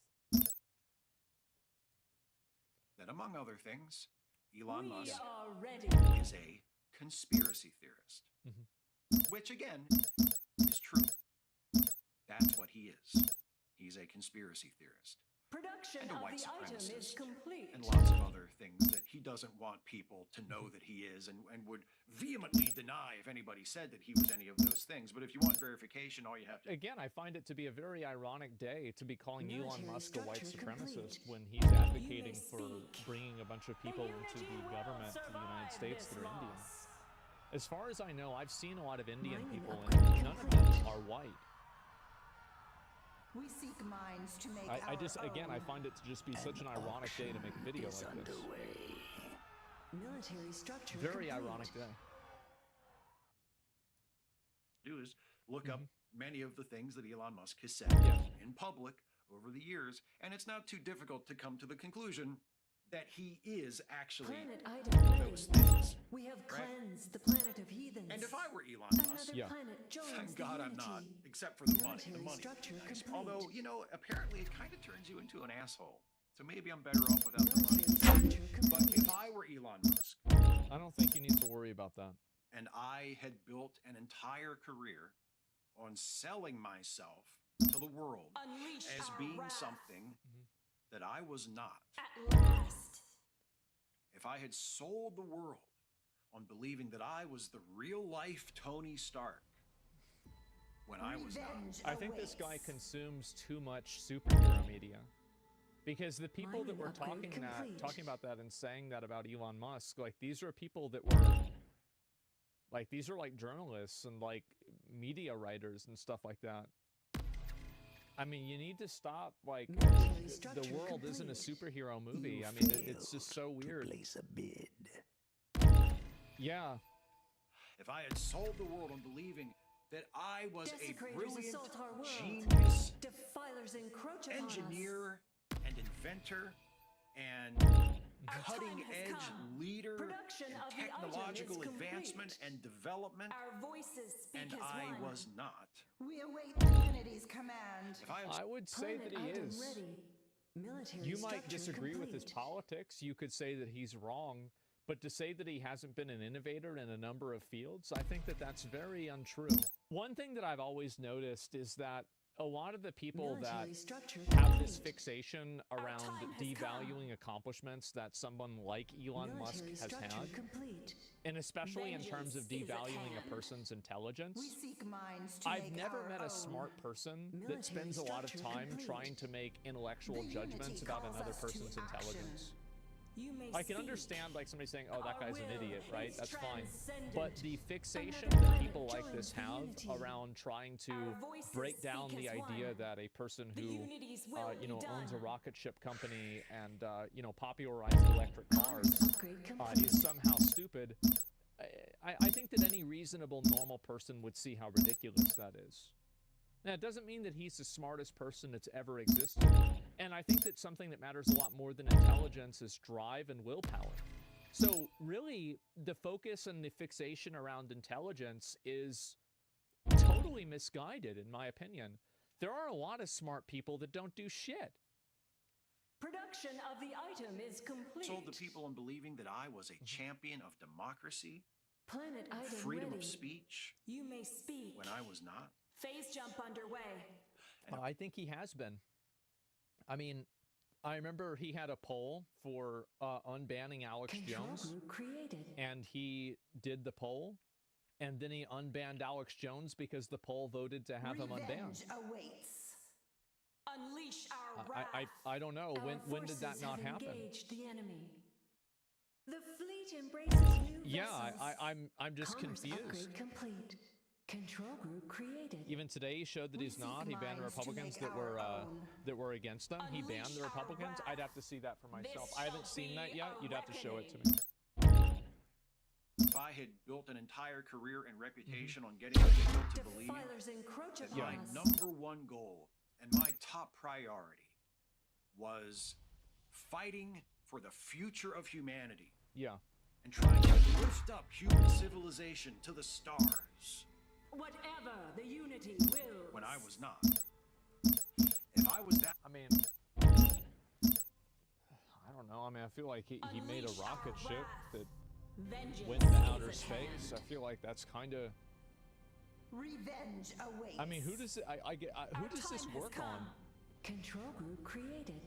That, among other things, Elon We Musk are ready. is a conspiracy theorist. Which, again, is true. That's what he is. He's a conspiracy theorist. Production And a of white the item is supremacist. complete. And lots of other things that he doesn't want people to know that he is, and would vehemently deny if anybody said that he was any of those things. But if you want verification, all you have to Again, I find it to be a very ironic day to be calling Elon Military Musk a white structure supremacist complete. when he's advocating for speak. bringing a bunch of people into unity the will government of the United survive States this that are Indian. loss. As far as I know, I've seen a lot of Indian Mining people, upgrade and none of them complete. are white. We seek minds to make I our just, again, I own. find it to just be such an ironic day to make a video like this. Military structure Very complete. ironic day. do is look up many of the things that Elon Musk has said Yes. in public over the years, and it's not too difficult to come to the conclusion that he is actually Planet item ready. those things. We have Right? cleansed the planet of heathens. And if I were Elon Another Musk, Yeah. planet joins thank the God I'm not, unity. except for the money. The Military money structure would be nice. complete. Although, you know, apparently it kind of turns you into an asshole. So maybe I'm better off without the money. Military structure But complete. if I were Elon Musk, I don't think you need to worry about that. and I had built an entire career on selling myself to the world Unleash as our being wrath. something that I was not, At last. if I had sold the world on believing that I was the real life Tony Stark when I was not, Revenge I think this guy awaits. consumes too much superhero media. Because the people that Mining were upgrade complete. talking about that and saying that about Elon Musk, like, these are people that were, like, these are like journalists and like media writers and stuff like that. I mean, you need to stop, like, Military the structure world isn't a complete. superhero movie. I mean, it's just so weird. Place a bid. Yeah. if I had sold the world on believing that I was a Desecrators brilliant assault our world. genius Defilers encroach upon us. engineer and inventor and Our cutting time has edge come. leader Production in of the item is technological complete. advancement and development, Our voices speak and as I one. was not. We await the Unity's command. If I had I would say Planet that he item is. ready. Military You might structure disagree with his complete. politics. You could say that he's wrong. But to say that he hasn't been an innovator in a number of fields, I think that that's very untrue. One thing that I've always noticed is that a lot of the people Military that structure have this complete. fixation around time has devaluing accomplishments that someone like Elon Musk Military has structure had, complete. and especially in terms of Vengeance is at devaluing a hand. person's intelligence. We seek minds to I've make never our met a own. smart person Military that spends a lot of structure time complete. trying to make intellectual The judgments unity about calls another us to person's action. intelligence. You may I can speak. understand, like, somebody saying, oh, that Our guy's an will idiot, right? is That's fine. transcendent. But the fixation Another that planet people like this joins the have unity. around trying to Our voices break down speak the as idea one. that a person The who, unity's will you be know, owns a done. rocket ship company and, you know, popularized electric cars Upgrade complete. is somehow stupid, I think that any reasonable, normal person would see how ridiculous that is. Now, it doesn't mean that he's the smartest person that's ever existed. And I think that something that matters a lot more than intelligence is drive and willpower. So really, the focus and the fixation around intelligence is totally misguided, in my opinion. There are a lot of smart people that don't do shit. Production of the item is complete. sold the people on believing that I was a champion of democracy, Planet item freedom ready. of speech, You may speak. when I was not. Phase jump underway. I think he has been. I mean, I remember he had a poll for unbanning Alex Control Jones, group created. and he did the poll, and then he unbanned Alex Jones because the poll voted to have him unbanned. Revenge awaits. Unleash our wrath. I don't know. Our When did that forces not have happen? engaged the enemy. The fleet embraces new Yeah, vessels. I'm just Commerce confused. upgrade complete. Control group created. Even today, he showed that We he's seek not. He banned the minds to Republicans make that were our own. against them. He banned Unleash the our Republicans. wrath. I'd have to see that for myself. This I haven't shall seen that be yet. a You'd have to show it to reckoning. me. if I had built an entire career and reputation on getting people to believe Defilers encroach that upon my us. number one goal and my top priority was fighting for the future of humanity Yeah. and trying to lift up human civilization to the stars Whatever the unity wills. when I was not. If I was that I mean, I don't know. I mean, I feel like he made a Unleash rocket our ship wrath. that Vengeance went to is outer at space. hand. I feel like that's kind of. Revenge awaits. I mean, who does it? Who Our does this time has work on? come. Control group created.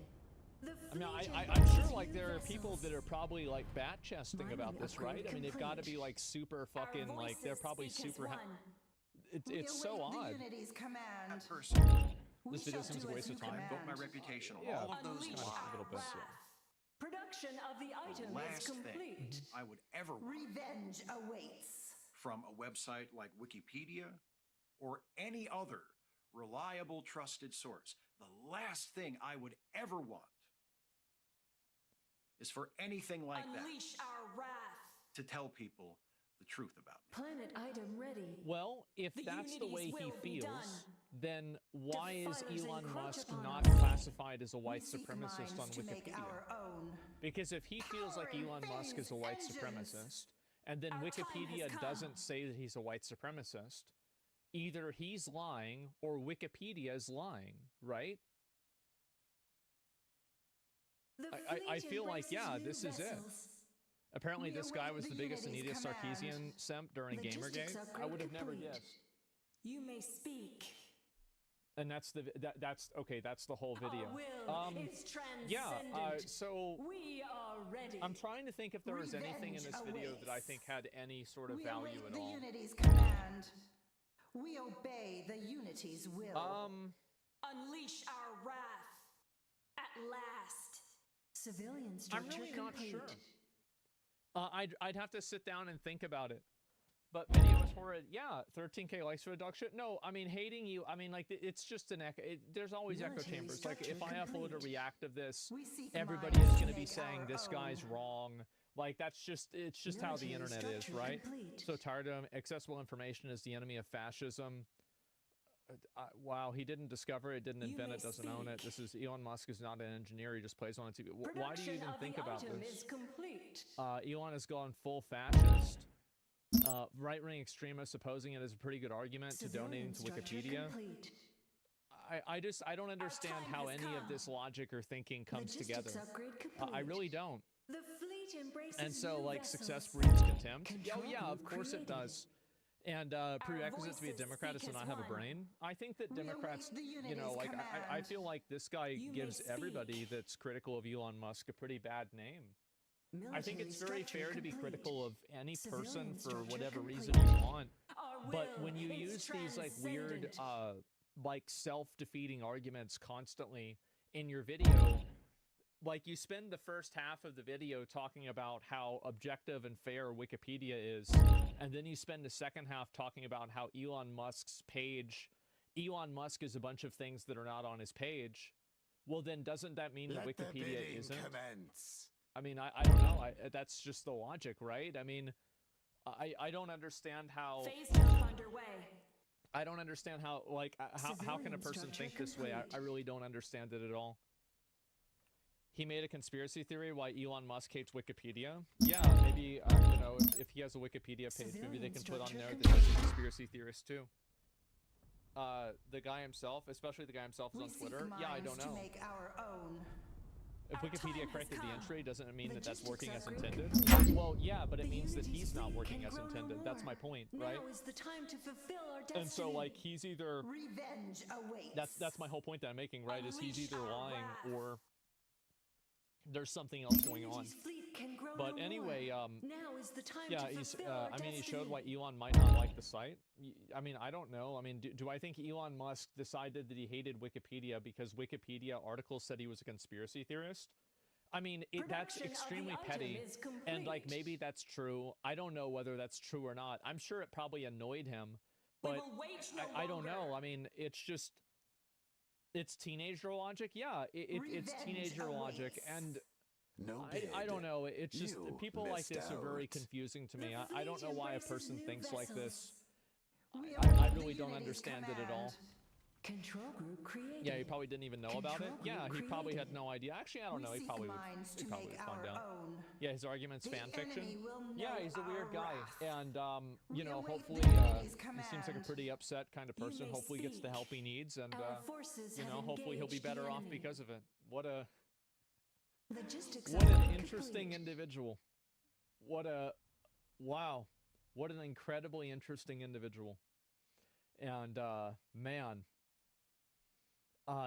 The I mean, fleet I'm embraces sure like new there are people vessels. that are probably like bat chesting Mining about this, right? upgrade I mean, they've got to be complete. like super Our fucking like they're voices probably speak as super. one. It's so await odd. the Unity's command. person We This video shall seems do a as waste you of time. built my command. reputation on Yeah, all of those Unleash kind of a lies, little bit. wrath. Production of the the item is last complete. thing I would ever want Revenge awaits. from a website like Wikipedia or any other reliable, trusted source, the last thing I would ever want is for anything like that Unleash our wrath. to tell people the truth about me. Planet item ready. Well, if The that's the Unity's way he will be feels, done. then why is Defilers Elon encroach Musk upon not us. classified as a white We seek supremacist minds on to make Wikipedia? our own. Because if he feels like Power and Elon Musk is a white vengeance. supremacist, and then Our time Wikipedia has come. doesn't say that he's a white supremacist, either he's lying or Wikipedia is lying, right? The I fleet feel like, embraces yeah, new this is it. vessels. Apparently, We this guy await was the the biggest and Unity's neatest command. Sarkeesian simp during Logistics Gamergate. I upgrade would have never complete. guessed. You may speak. And that's that's okay. That's the whole video. Our will is transcendent. Yeah. So We are ready. I'm trying to think if there was anything in Revenge this video that I awaits. think had any sort of We value await at the all. Unity's command. We obey the Unity's will. Unleash our wrath. At last. Civilian I'm structure really not complete. sure. I'd have to sit down and think about it. But video is horrid. Yeah, 13K likes reduction. No, I mean hating you. I mean like it's just an echo. There's always echo Military chambers. Like if I structure upload a complete. react of this, We seek everybody minds is to going to be make saying our this guy's own. wrong. Like it's just how the Military internet is, structure right? complete. So tired of accessible information is the enemy of fascism. Wow, he didn't discover it, didn't You invent may it, doesn't own it. speak. This is Elon Musk is not an engineer. He just plays on a TV. Why do Production you even of think the about item this? is complete. Elon has gone full fascist. Right-wing extremists opposing it is a pretty good argument to Civilian donating to structure Wikipedia. complete. I don't understand time how has any of come. this logic or thinking comes Logistics together. upgrade complete. I really don't. The fleet embraces And so, new like, vessels. success breeds contempt. Control Oh, yeah, of group course it created. does. And prerequisite to be a voices Democrat is speak to as not have a one. brain. I think that We await Democrats, the you know, Unity's like, I command. feel like this guy You may gives everybody speak. that's critical of Elon Musk a pretty bad name. I think Military it's very structure fair to be complete. critical of any person Civilian for structure whatever reason complete. you want. Our But will when you is use these like weird transcendent. like self-defeating arguments constantly in your video, like you spend the first half of the video talking about how objective and fair Wikipedia is, and then you spend the second half talking about how Elon Musk is a bunch of things that are not on his page. Well, then doesn't that mean that Wikipedia isn't? I mean, I don't know. That's just the logic, right? I mean, I don't understand how. Phase jump underway. I don't understand how, like, how can a Civilian person structure think this way? I complete. really don't understand it at all. He made a conspiracy theory why Elon Musk hates Wikipedia. Yeah, maybe, you know, if he has a Wikipedia page, maybe they Civilian can put on structure there that he's a complete. conspiracy theorist too. The guy himself, especially the guy himself is We on seek Twitter. Yeah, I don't minds to know. make our own. If Our Wikipedia time has corrected the come. entry, doesn't it mean that that's Logistics working as upgrade intended? complete. Well, yeah, but it The means that Unity's he's not fleet working can as grow no intended. That's more. my point, right? Now is the time to fulfill our destiny. And so, like, he's either Revenge awaits. that's my whole point that I'm making, right? Is he's Unleash either our lying wrath. or there's something else The going on. Unity's fleet can grow But no anyway, more. Now is the time yeah, to he's. fulfill our I mean, he showed destiny. why Elon might not like the site. I mean, I don't know. I mean, do I think Elon Musk decided that he hated Wikipedia because Wikipedia articles said he was a conspiracy theorist? I mean, that's Production of the extremely item petty. is And like complete. maybe that's true. I don't know whether that's true or not. I'm sure it probably annoyed him, We but will wait no I don't know. longer. I mean, it's teenager logic. Yeah, it's Revenge teenager logic, awaits. and No I don't know. It's just You people like missed this are very out. confusing to me. The I don't know fleet why a embraces person new thinks like vessels. this. We I obey really the don't unity's understand it at all. command. Control group created. Yeah, he probably didn't even know about it. Control Yeah, group he probably had created. no idea. Actually, I don't know. He We probably seek would. minds He to probably make would find our out. own. Yeah, his argument's The fan fiction. enemy will Yeah, know he's a our weird guy, wrath. and We you know, await hopefully, the unity's he seems like a command. pretty upset kind of You person. may Hopefully, he gets the speak. help he needs, and Our forces you have know, hopefully he'll be engaged the better off enemy. because of it. What a Logistics what an upgrade interesting complete. individual. What a wow. What an incredibly interesting individual. And man,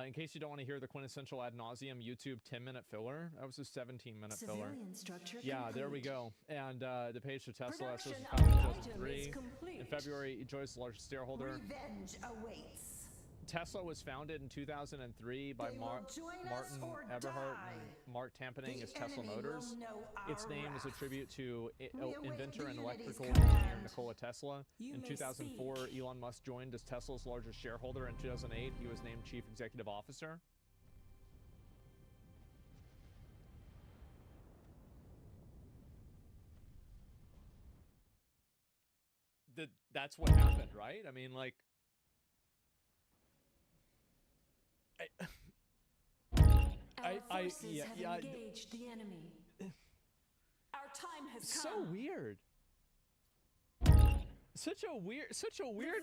in case you don't want to hear the quintessential ad nauseum YouTube 10-minute filler, that was a 17-minute filler. Civilian structure Yeah, there we complete. go. And the page to Tesla, so Production it was of founded in the item is 2003. complete. In February, he joins the largest shareholder. Revenge awaits. Tesla was founded in 2003 by They will join us Martin or Eberhard die. and Mark Tampening The as Tesla enemy will Motors. know Its our name is a wrath. tribute to We await inventor the and unity's electrical engineer command. Nikola Tesla. You In may 2004, speak. Elon Musk joined as Tesla's largest shareholder. In 2008, he was named chief executive officer. That's what happened, right? I mean, like, Our I- forces yeah, have yeah, engaged the enemy. Our time has so come. weird. Such a weird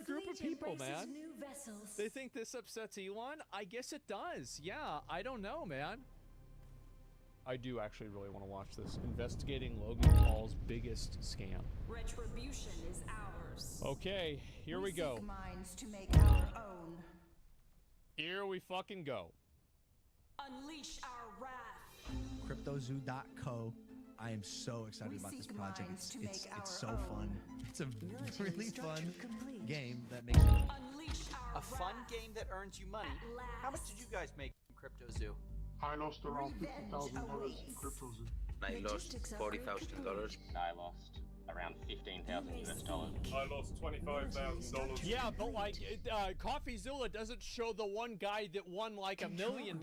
The group of fleet people, embraces man. New vessels. They think this upsets Elon? I guess it does. Yeah, I don't know, man. I do actually really want to watch this. Investigating Logan Paul's biggest scam. Retribution is ours. Okay, here we go. Seek minds to make our own. Here we fucking go. Unleash our wrath. CryptoZoo.co. I am so excited We about this seek project. minds to It's make our so own. fun. It's a Military really structure fun complete. game that makes you Unleash our A fun wrath. game that earns you money. At How much did you guys make from CryptoZoo? I lost around Revenge $50,000 in awaits. crypto. I lost Logistics upgrade $40,000. complete. I lost around $15,000 US dollars. I lost $25,000. Yeah, but like, CoffeeZilla doesn't show the one guy that won like $1 million,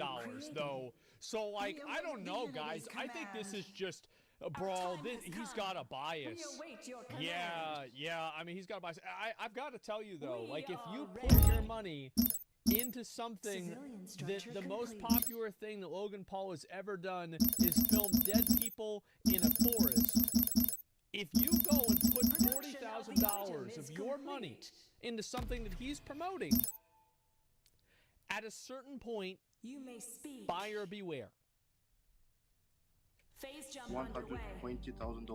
though. So like, I don't know, guys. I think this is just, bro, time has he's come. got a bias. We await your command. Yeah. I mean, he's got a bias. I've got to tell you though, We like if you are put ready. your money into something Civilian that structure the most complete. popular thing that Logan Paul has ever done is film dead people in a forest. If you go and put Production of the $40,000 item of is your money complete. into something that he's promoting, at a certain point, You may speak. buyer beware. Phase jump underway. $120,000.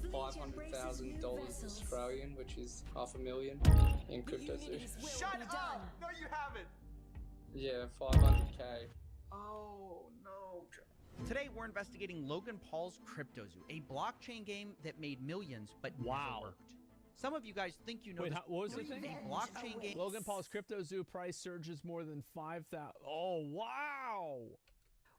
The fleet embraces $500,000 new vessels. Australian, which is $500,000 in The CryptoZoo. unity's will Shut be up! done. No, you haven't. Yeah, 500k. Oh no. Today we're investigating Logan Paul's CryptoZoo, a blockchain game that made millions but Wow. never worked. Some of you guys think you know Wait, this. what was the thing? A blockchain game. Logan Paul's CryptoZoo price surges more than 5,000. Oh, wow.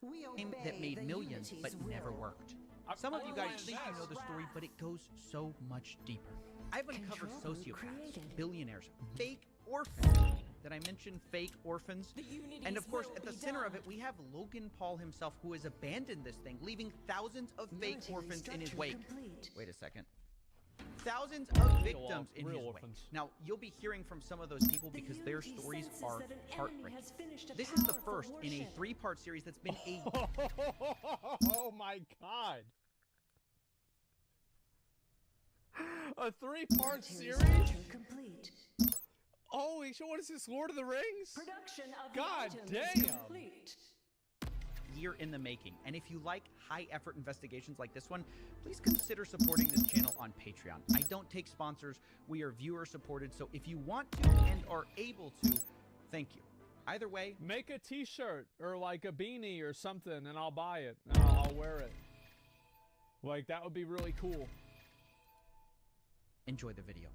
We Game obey that made the millions unity's but never will. worked. Some of you guys Online think you know the story, but it goes so much deeper. I've uncovered Control group sociopaths, created. billionaires, fake orphans. Did I mention fake orphans? The unity's And of course, will at the be center of done. it, we have Logan Paul himself, who has abandoned this thing, leaving thousands of fake Military orphans in his structure wake. complete. Wait a second. Thousands of victims in real his orphans. wake. Now, you'll be hearing from some of those people The because their unity stories senses are that an enemy heartbreaking. has finished a This is the powerful first in a warship. three-part series that's been a Oh my god. A three-part Military series? structure complete. Holy shit, what is this, Lord of the Rings? Production of God the item is damn. complete. year in the making. And if you like high-effort investigations like this one, please consider supporting this channel on Patreon. I don't take sponsors. We are viewer-supported, so if you want to and are able to, thank you. Either way, Make a t-shirt or like a beanie or something and I'll buy it and I'll wear it. Like, that would be really cool. enjoy the video.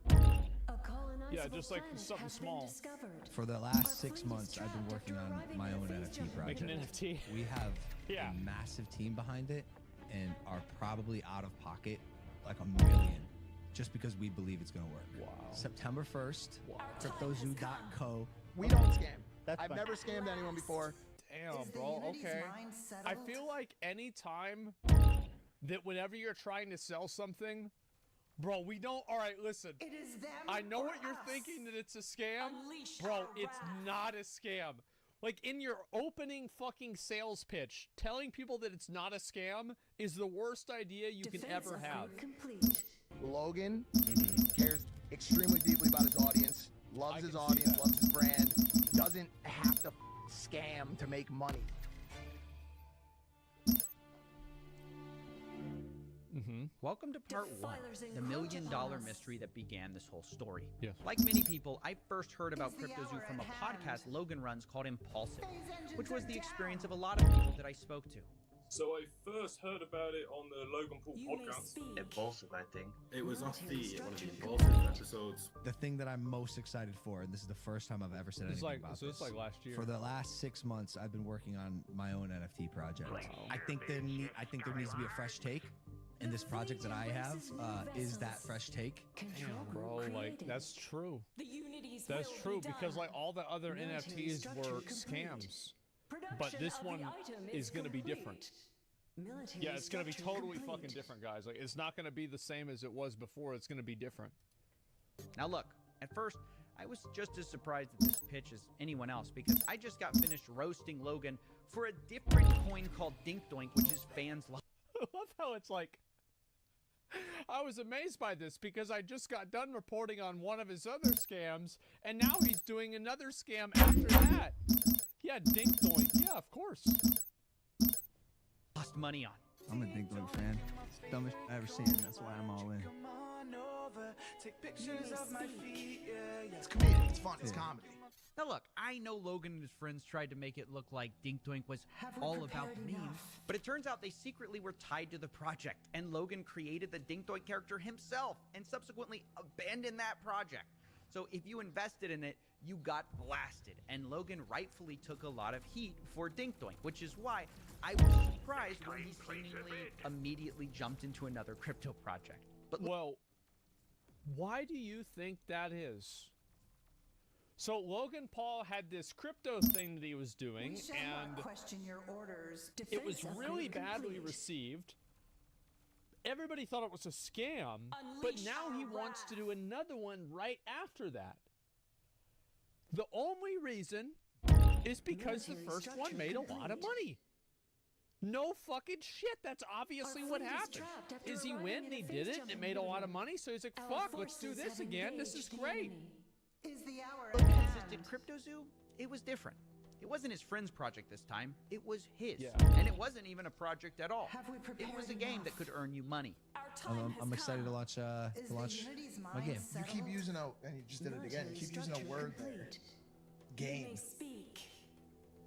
A colonizable Yeah, just like planet something has been small. discovered. For the Our last fleet 6 is months, I've been trapped working after on arriving my at own phase NFT jump. project. Make an NFT. We have Yeah. a massive team behind it and are probably out of pocket like $1 million just because we believe it's going to work. Wow. September 1st, Wow. CryptoZoo.co. We don't scam. I've never scammed anyone before. Damn, Is the bro. Unity's Okay. mind I settled? feel like any time that whenever you're trying to sell something, bro, we don't. All right, listen. It is them I know or what you're us. thinking that it's a scam, Unleash bro. our It's wrath. not a scam. Like in your opening fucking sales pitch, telling people that it's not a scam is the worst idea you can Defense ever have. upgrade complete. Logan cares extremely deeply about his audience, loves I his can see audience, that. loves his brand, doesn't have to scam to make money. Welcome to part one, Defilers the $1 million encroach upon us. mystery that began this whole story. Yes. Like many people, I first heard about Is the CryptoZoo hour from a at hand? podcast Logan runs called Impulsive, Phase engines which was are the down. experience of a lot of people that I spoke to. So I first heard about it on the Logan Paul You may podcast. speak. Impulsive, I think. It was off Military one of the structure Impulsive episodes. The thing that I'm most excited for, and this is the first time I've ever said This is anything like about so. This is like last year. For the last 6 months, I've been working on my own NFT project. I think there needs to be a fresh take, and this project that I have is that fresh take. Control Damn, group bro. Like created. that's true. The unity's That's will true be because done. like all the other Military NFTs structure were complete. scams. Production But this of the one item is going to be complete. different. Military Yeah, it's going to be structure totally complete. fucking different, guys. Like it's not going to be the same as it was before. It's going to be different. Now look, at first, I was just as surprised at this pitch as anyone else because I just got finished roasting Logan for a different coin called Dink Doink, which his fans love. I love how it's like. I was amazed by this because I just got done reporting on one of his other scams, and now he's doing another scam after that. Yeah, Dink Doink. Yeah, of course. Lost money on. I'm a Dink Doink fan. Dumbest I've ever seen. That's why I'm all in. It's comedic, it's fun, it's Yeah. comedy. Now look, I know Logan and his friends tried to make it look like Dink Doink was Have we all about prepared memes, enough? but it turns out they secretly were tied to the project, and Logan created the Dink Doink character himself and subsequently abandoned that project. So if you invested in it, you got blasted, and Logan rightfully took a lot of heat for Dink Doink, which is why I was surprised when he seemingly immediately jumped into another crypto project. But Well, why do you think that is? So Logan Paul had this crypto thing that he was doing, We shall and not question your orders. it was Defense really upgrade badly complete. received. Everybody thought it was a scam, but Unleash now he our wants to wrath. do another one right after that. The only reason is because the Military first one structure made a lot of complete. money. No fucking shit. That's obviously Our what fleet is happened. trapped after Is he arriving win? at He a did phase it. It jumping made a lot of window. money. So he's like, Our fuck, let's do forces this have again. This is engaged the great. enemy. Is the hour at Logan hand? insisted CryptoZoo, it was different. It wasn't his friend's project this time, it was his. Yeah. And it wasn't even a project at all. Have we It was a prepared game enough? that could earn you money. Our time has I'm excited to come. launch. Is the Unity's my mind game. You keep settled? using and you just did it again, you Military keep using a structure word there. complete. You Game. may speak.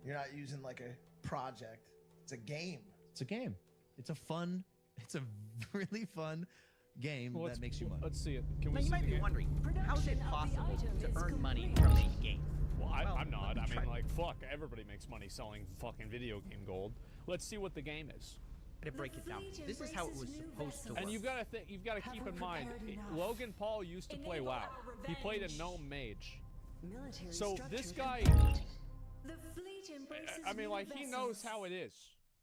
You're not using like a project. It's a game. It's a game. It's a fun. It's a really fun game Well, that makes you money. Let's see it. Can Now we you see might the be game? wondering, how is it Production of the possible item to is earn money complete. from a game? Well, Well, I'm not. let me I try. mean, like, fuck. Everybody makes money selling fucking video game gold. Let's see what the game is. To break it down, fleet this is how it was embraces new supposed to work. And you've got to think. You've got to Have keep we in mind. prepared enough? Logan Paul used to play Enable WoW. our He played a revenge. gnome mage. Military So structure this guy, complete. The fleet embraces I mean, new like, he knows vessels. how it is.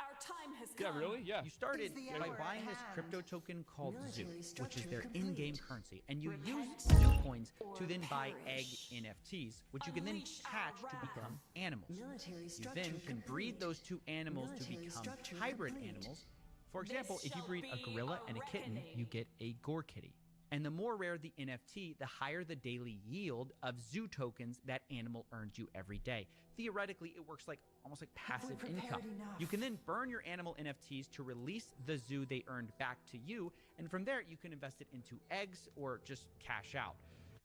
Our time has Yeah, come. really? Yeah. You started Is the by hour buying at this hand? crypto token called Zoo, Military which is structure their in-game complete. currency, and you Repent use Zoo coins to or then buy egg perish. NFTs, which you can then Unleash our hatch to wrath. become animals. Military You structure then can breed complete. those two animals to Military become structure hybrid complete. animals. For This example, if you shall breed a be gorilla a and a kitten, reckoning. you get a gore kitty. And the more rare the NFT, the higher the daily yield of Zoo tokens that animal earns you every day. Theoretically, it works like almost like Have we passive prepared income. enough? You can then burn your animal NFTs to release the zoo they earned back to you, and from there you can invest it into eggs or just cash out.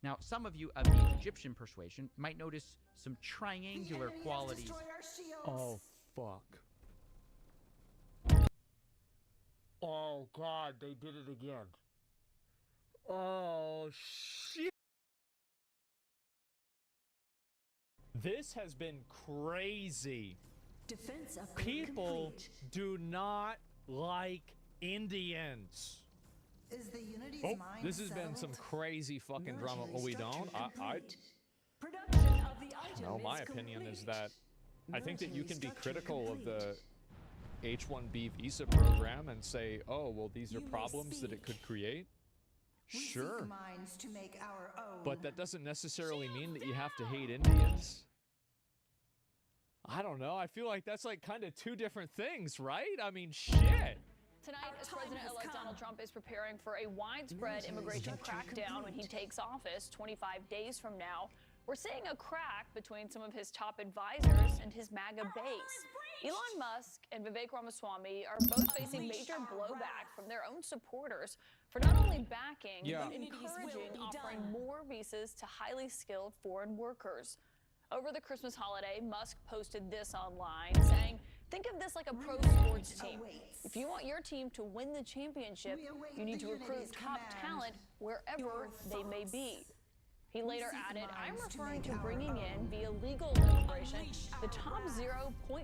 Now, some of you of the Egyptian persuasion might notice some The triangular enemy has qualities. destroyed our shields. Oh fuck. Oh god, they did it again. Oh shit. This has been crazy. Defense upgrade People complete. do not like Indians. Is the Unity's Oh, mind this has been some settled? crazy fucking drama. Military Oh, we structure don't? I complete. Production of the item no, my is opinion is complete. that I think that you can be critical of the H-1B visa program and say, oh, well, these are problems that it could create. Sure. Minds to make our own. But that doesn't necessarily mean that you have to hate Indians. I don't know. I feel like that's like kind of two different things, right? I mean, shit. Tonight, as President-elect Donald Trump is preparing for a widespread immigration crackdown when he takes office 25 days from now, we're seeing a crack between some of his top advisors and his MAGA base. Elon Musk and Vivek Ramaswamy are both facing major blowback from their own supporters for not only backing, but encouraging offering more visas to highly skilled foreign workers. Over the Christmas holiday, Musk posted this online saying, think of this like a pro sports team. If you want your team to win the championship, you need to recruit top talent wherever they may be. He later added, I'm referring to bringing in, via legal immigration, the top 0.1%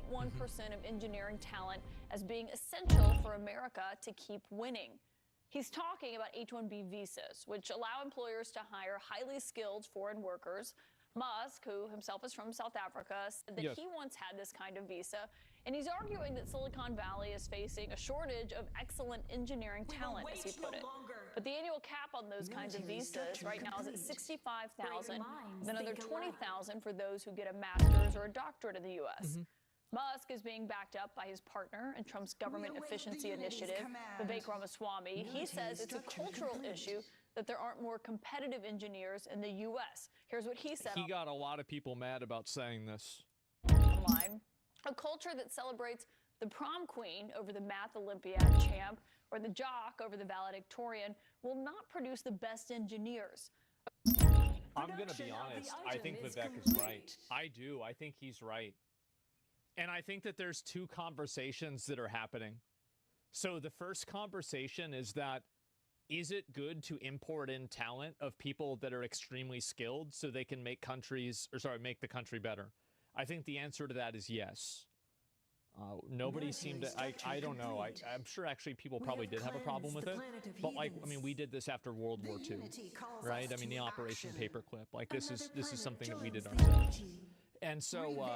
of engineering talent as being essential for America to keep winning. He's talking about H-1B visas, which allow employers to hire highly skilled foreign workers. Musk, who himself is from South Africa, said that he once had this kind of visa, and he's arguing that Silicon Valley is facing a shortage of excellent engineering talent, as he put it. But the annual cap on those kinds of visas right now is at $65,000, then another $20,000 for those who get a master's or a doctorate in the U.S. Musk is being backed up by his partner in Trump's government efficiency initiative, Vivek Ramaswamy. He says it's a cultural issue that there aren't more competitive engineers in the U.S. Here's what he said. He got a lot of people mad about saying this. Online. A culture that celebrates the prom queen over the math Olympiad champ or the jock over the valedictorian will not produce the best engineers. I'm going to be honest. I think Vivek is right. I do. I think he's right. And I think that there's two conversations that are happening. So the first conversation is that, is it good to import in talent of people that are extremely skilled so they can make make the country better? I think the answer to that is yes. Nobody seemed to, I don't know. I'm sure actually people probably did have a problem with it. But like, I mean, we did this after World War II, right? I mean, the Operation Paperclip, like this is something that we did ourselves. And so,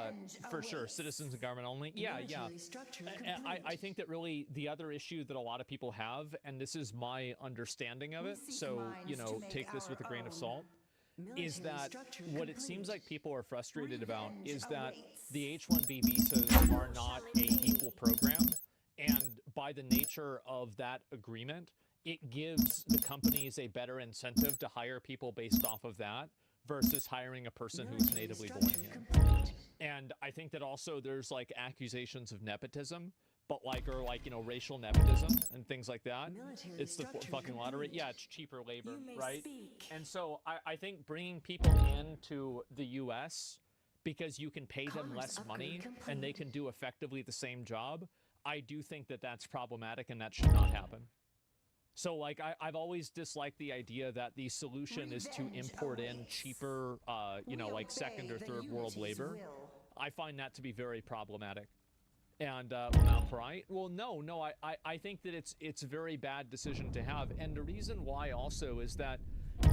for sure, citizens and government only. Yeah. I think that really the other issue that a lot of people have, and this is my understanding of it, so, you know, take this with a grain of salt, is that what it seems like people are frustrated about is that the H-1B visas are not a equal program. And by the nature of that agreement, it gives the companies a better incentive to hire people based off of that versus hiring a person who's natively born here. And I think that also there's like accusations of nepotism, but like, or like, you know, racial nepotism and things like that. It's the fucking lottery. Yeah, it's cheaper labor, right? And so I think bringing people into the U.S. because you can pay them less money and they can do effectively the same job, I do think that that's problematic and that should not happen. So, like, I've always disliked the idea that the solution is to import in cheaper, you know, like second or third world labor. I find that to be very problematic. And, well, no, I think that it's a very bad decision to have. And the reason why also is that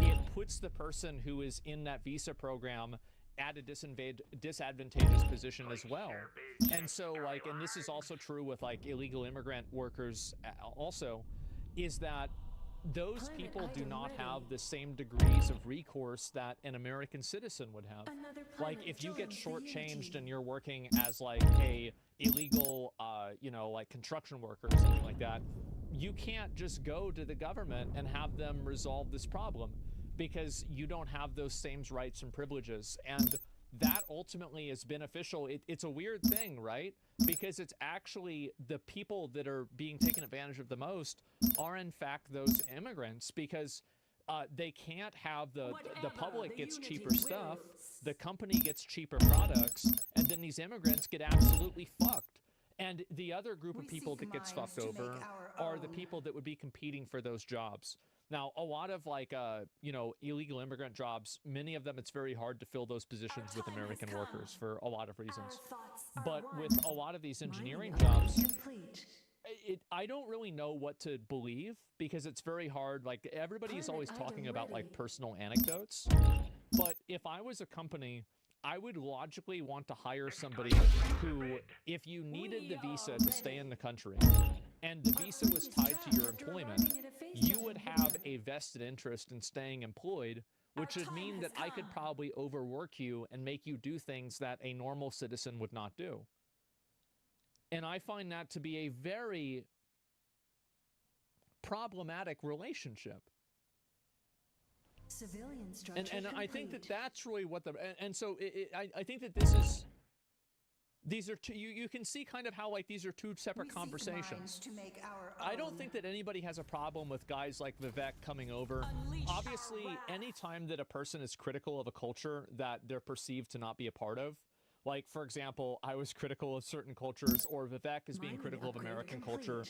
it puts the person who is in that visa program at a disadvantageous position as well. And so, like, and this is also true with, like, illegal immigrant workers also, is that those people do not have the same degrees of recourse that an American citizen would have. Like, if you get shortchanged and you're working as like a illegal, you know, like construction worker or something like that, you can't just go to the government and have them resolve this problem because you don't have those same rights and privileges. And that ultimately is beneficial. It's a weird thing, right? Because it's actually the people that are being taken advantage of the most are in fact those immigrants, because they can't have the public gets cheaper stuff, the company gets cheaper products, and then these immigrants get absolutely fucked. And the other group of people that gets fucked over are the people that would be competing for those jobs. Now, a lot of like, you know, illegal immigrant jobs, many of them, it's very hard to fill those positions with American workers for a lot of reasons. But with a lot of these engineering jobs, I don't really know what to believe because it's very hard. Like, everybody's always talking about like personal anecdotes. But if I was a company, I would logically want to hire somebody who, if you needed the visa to stay in the country, and the visa was tied to your employment, you would have a vested interest in staying employed, which would mean that I could probably overwork you and make you do things that a normal citizen would not do. And I find that to be a very problematic relationship. Civilian structure And I think complete. that that's really what the... And so I think that this is... These are two, you can see kind of how like these are two separate conversations. To make our I don't own. think that anybody has a problem with guys like Vivek coming over. Obviously, anytime that a person is critical of a culture that they're perceived to not be a part of, like, for example, I was critical of certain cultures, or Vivek is being critical of American culture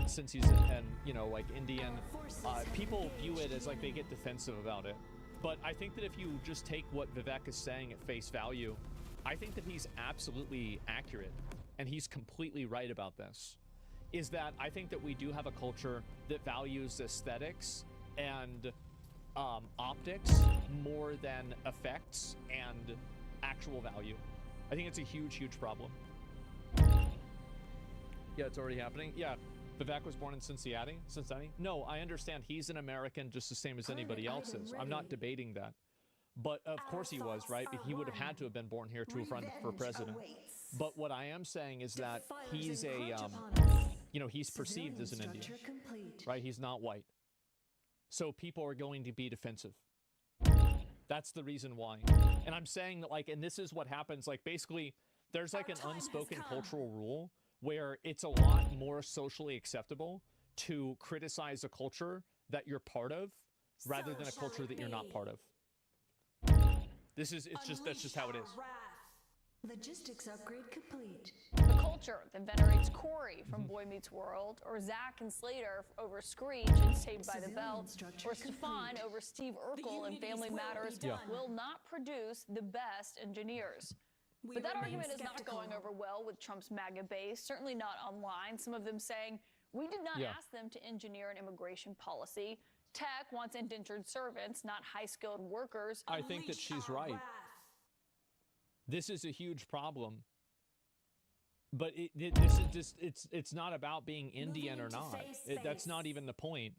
since he's like Indian. People view it as like they get defensive about it. But I think that if you just take what Vivek is saying at face value, I think that he's absolutely accurate, and he's completely right about this, is that I think that we do have a culture that values aesthetics and optics more than effects and actual value. I think it's a huge, huge problem. Yeah, it's already happening. Yeah, Vivek was born in Cincinnati? No, I understand he's an American just the same as anybody else is. I'm not debating that. But of course he was, right? He would have had to have been born here to run for president. But what I am saying is that he's a, he's perceived as an Indian, right? He's not white. So people are going to be defensive. That's the reason why. And I'm saying that, like, and this is what happens, like, basically, there's like an unspoken cultural rule where it's a lot more socially acceptable to criticize a culture that you're part of rather than a culture that you're not part of. That's just how it is. Logistics upgrade complete. The culture that venerates Corey from Boy Meets World, or Zach and Slater over Screech and Saved by the Bell, or Stefan over Steve Urkel and Family Matters will not produce the best engineers. But that argument is not going over well with Trump's MAGA base, certainly not online. Some of them saying, we did not ask them to engineer an immigration policy. Tech wants indentured servants, not high-skilled workers. I think that she's right. This is a huge problem. But this is just, it's not about being Indian or not. That's not even the point.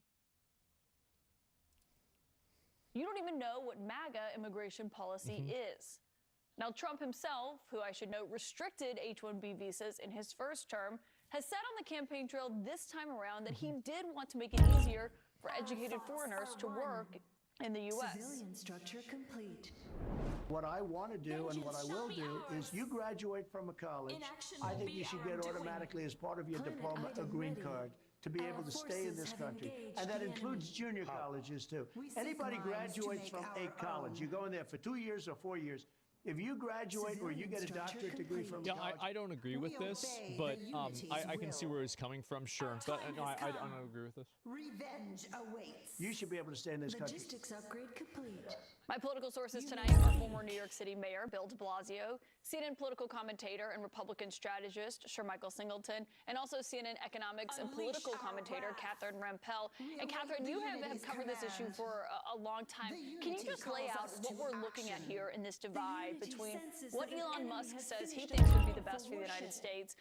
You don't even know what MAGA immigration policy is. Now, Trump himself, who I should note restricted H-1B visas in his first term, has said on the campaign trail this time around that he did want to make it easier for educated foreigners to work in the U.S. Civilian structure complete. What I want to do and what I will do is you graduate from a college, I think you should get automatically as part of your diploma a green card to be able to stay in this country. And that includes junior colleges too. Anybody graduates from a college, you go in there for 2 years or 4 years. If you graduate or you get a doctorate degree from college... I don't agree with this, but I can see where he's coming from, sure. But no, I don't agree with this. Revenge awaits. You should be able to stay in this country. Logistics upgrade complete. My political sources tonight are former New York City Mayor Bill de Blasio, CNN political commentator and Republican strategist Shermichael Singleton, and also CNN economics and political commentator Catherine Rampell. And Catherine, you have covered this issue for a long time. Can you just lay out what we're looking at here in this divide between what Elon Musk says he thinks would be the best for the United States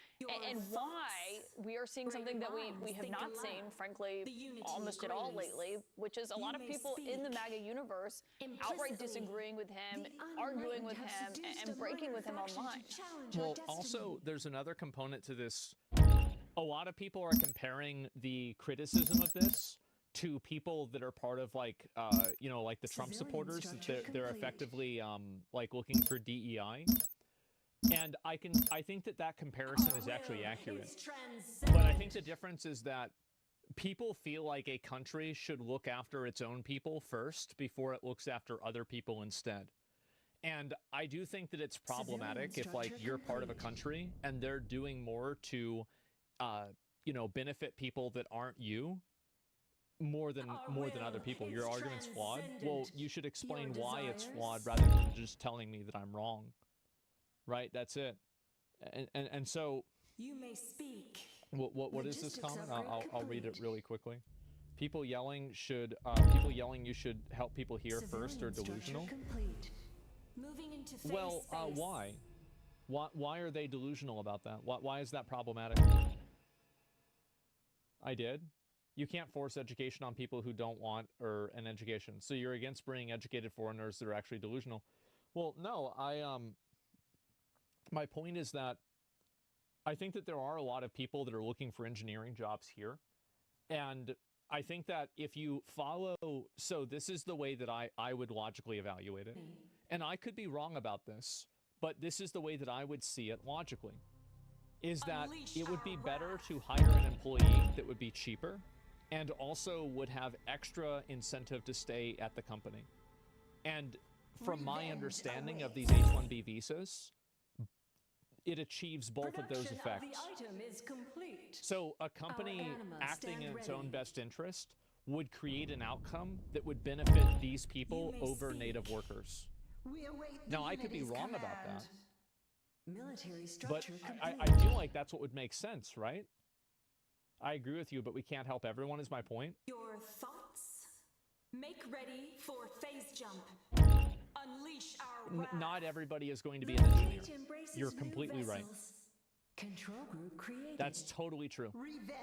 and why we are seeing something that we have not seen, frankly, almost at all lately, which is a lot of people in the MAGA universe outright disagreeing with him, arguing with him, and breaking with him online. Well, also, there's another component to this. A lot of people are comparing the criticism of this to people that are part of like the Trump supporters, that they're effectively like looking for DEI. And I think that comparison is actually accurate. But I think the difference is that people feel like a country should look after its own people first before it looks after other people instead. And I do think that it's problematic if like you're part of a country and they're doing more to benefit people that aren't you more than other people. Your argument's flawed. Well, you should explain why it's flawed rather than just telling me that I'm wrong. Right? That's it. And so you may speak. What is this comment? I'll read it really quickly. People yelling you should help people hear first or delusional. Moving into phase Well, space. why? Why are they delusional about that? Why is that problematic? I did. You can't force education on people who don't want an education. So you're against bringing educated foreigners that are actually delusional. Well, no, my point is that I think that there are a lot of people that are looking for engineering jobs here. And I think that if you follow, so this is the way that I would logically evaluate it. And I could be wrong about this, but this is the way that I would see it logically. Is that it would be better to hire an employee that would be cheaper and also would have extra incentive to stay at the company. And from my understanding of these H-1B visas, it achieves both of those effects. The item is complete. So a company acting in its own best interest would create an outcome that would benefit these people over native workers. We await Now, I could be wrong about that. Military But structure I feel like that's what would make sense, right? I agree with you, but we can't help everyone is my point. Your thoughts? Make ready for phase jump. Unleash our wrath. Not everybody is going to be an engineer. You're completely right. Control group created. That's totally true.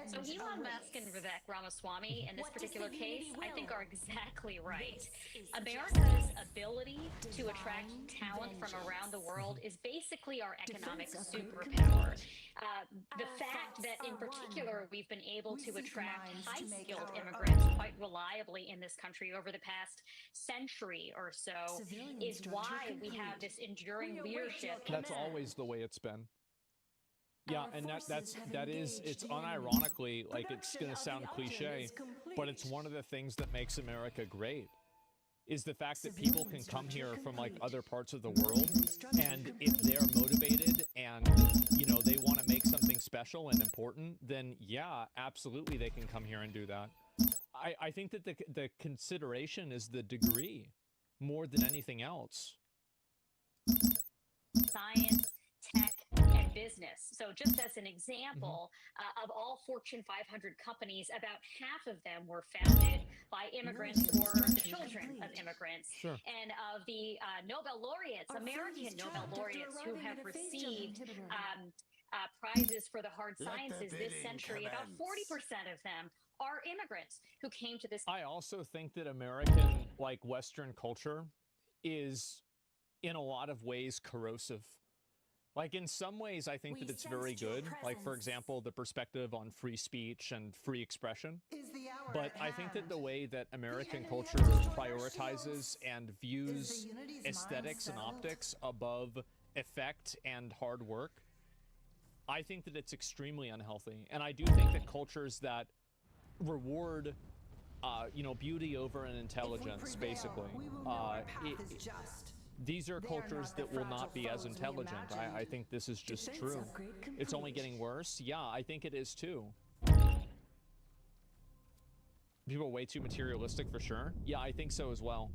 So Elon Musk and Vivek Ramaswamy in this particular case, I think are exactly right. America's ability to attract talent from around the world is basically our economic superpower. The fact that in particular we've been able to attract high-skilled immigrants quite reliably in this country over the past century or so is why we have this enduring leadership. That's always the way it's been. Yeah, and it's unironically, like it's going to sound cliche, but it's one of the things that makes America great, is the fact that people can come here from like other parts of the world, and if they're motivated and, you know, they want to make something special and important, then yeah, absolutely they can come here and do that. I think that the consideration is the degree more than anything else. Science, tech, and business. So just as an example, of all Fortune 500 companies, about half of them were founded by immigrants or the children of immigrants. Sure. And of the Nobel laureates, American Nobel laureates who have received prizes for the hard sciences this century, about 40% of them are immigrants who came to this. I also think that American, like Western culture, is in a lot of ways corrosive. Like in some ways, I think that it's very good. Like, for example, the perspective on free speech and free expression. But I think that the way that American culture prioritizes and views aesthetics and optics above effect and hard work, I think that it's extremely unhealthy. And I do think that cultures that reward, you know, beauty over an intelligence, basically, these are cultures that will not be as intelligent. I think this is just true. It's only getting worse. Yeah, I think it is too. People are way too materialistic for sure. Yeah, I think so as well.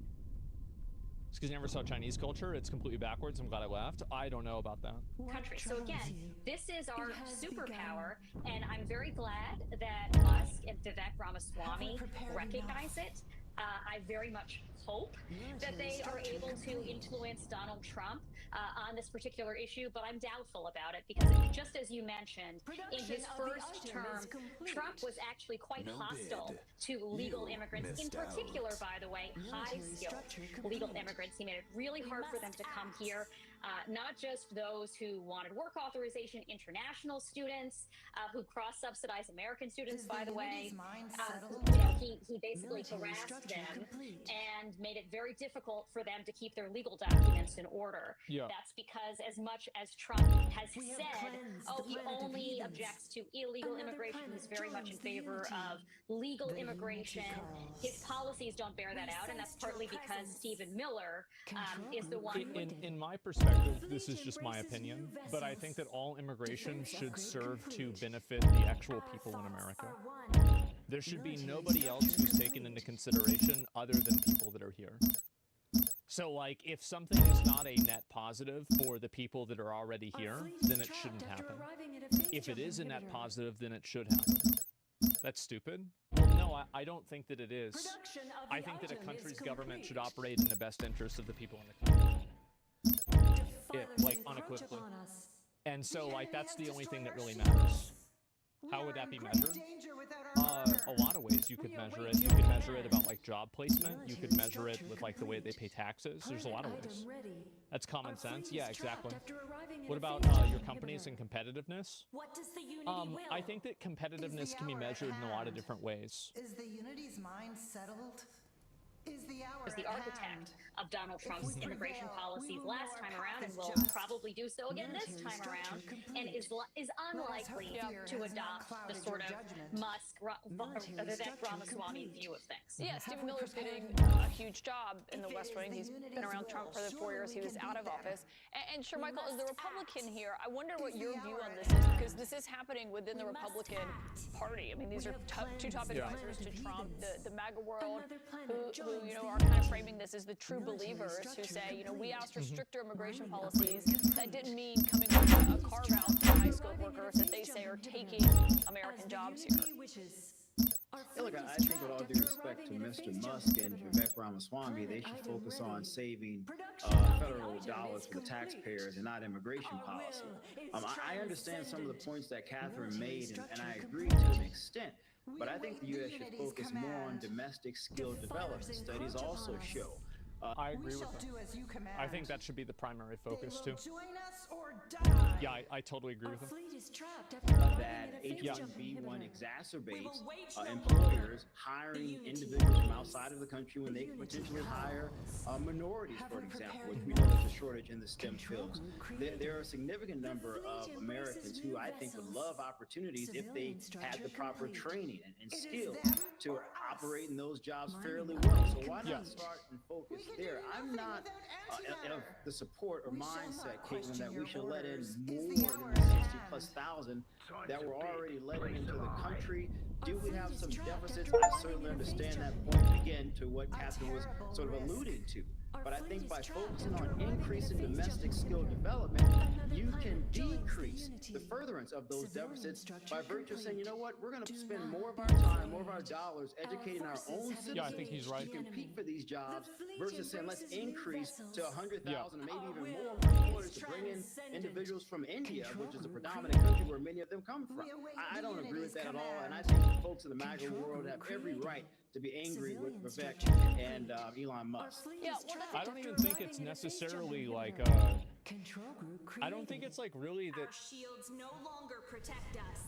It's because you never saw Chinese culture. It's completely backwards. I'm glad I left. I don't know about that. Country. So again, this is our superpower, and I'm very glad that Musk and Vivek Ramaswamy recognize it. I very much hope that they are able to influence Donald Trump on this particular issue, but I'm doubtful about it because, just as you mentioned, in his first term, Trump was actually quite hostile to legal immigrants, in particular, by the way, high-skilled legal immigrants. He made it really hard for them to come here, not just those who wanted work authorization, international students who cross-subsidize American students, by the way. You know, he basically harassed them and made it very difficult for them to keep their legal documents in order. Yeah. That's because as much as Trump has said, oh, he only objects to illegal immigration, he's very much in favor of legal immigration. His policies don't bear that out, and that's partly because Stephen Miller is the one who... In my perspective, this is just my opinion, but I think that all immigration should serve to benefit the actual people in America. There should be nobody else who's taken into consideration other than people that are here. So, like, if something is not a net positive for the people that are already here, then it shouldn't happen. If it is a net positive, then it should happen. That's stupid? Well, no, I don't think that it is. I think that a country's government should operate in the best interest of the people in the country. like unequivocally. And so like that's the only thing that really matters. How would that be measured? A lot of ways you could measure it. You could measure it about like job placement. You could measure it with like the way they pay taxes. There's a lot of ways. That's common sense. Yeah, exactly. What about your companies and competitiveness? What does the Unity will? I think that competitiveness can be measured in a lot of different ways. Is the Unity's mind settled? Is the hour Was the at architect hand? of Donald Trump's immigration policies last time around, and will probably do so again this time around, and is unlikely to adopt the sort of Musk, Vivek Ramaswamy view of things. Yeah, Stephen Miller's getting a huge job in the West Wing. He's been around Trump for the 4 years he was out of office. And sure, Michael, as the Republican here, I wonder what your view on this is, because this is happening within the Republican Party. I mean, these are two top advisors to Trump, the MAGA world, who are kind of framing this as the true believers who say, we asked for stricter immigration policies. That didn't mean coming with a carve-out to high-skilled workers that they say are taking American jobs here. Yeah, look, I think with all due respect to Mr. Musk and Vivek Ramaswamy, they should focus on saving federal dollars for the taxpayers and not immigration policy. I understand some of the points that Catherine made, and I agree to an extent. But I think the U.S. should focus more on domestic skill development. Studies also show. I agree with that. I think that should be the primary focus too. Yeah, I totally agree with him. That H-1B1 exacerbates employers hiring individuals from outside of the country when they can potentially hire minorities, for example, which we know is a shortage in the STEM fields. There are a significant number of Americans who I think would love opportunities if they had the proper training and skills to operate in those jobs fairly well. So why not start and focus there? I'm not of the support or mindset, Caitlin, that we should let in more than the 60,000+ that were already letting into the country. Do we have some deficits? I certainly understand that point, again, to what Catherine was sort of alluding to. But I think by focusing on increasing domestic skill development, you can decrease the furtherance of those deficits by virtue of saying, you know what, we're going to spend more of our time, more of our dollars educating our own citizens I think he's right. to compete for these jobs versus saying let's increase to 100,000 or maybe even more employers to bring in individuals from India, which is a predominant country where many of them come from. I don't agree with that at all, and I think folks in the MAGA world have every right to be angry with Vivek and Elon Musk. I don't even think it's necessarily like I don't think it's like really that shields no longer protect us.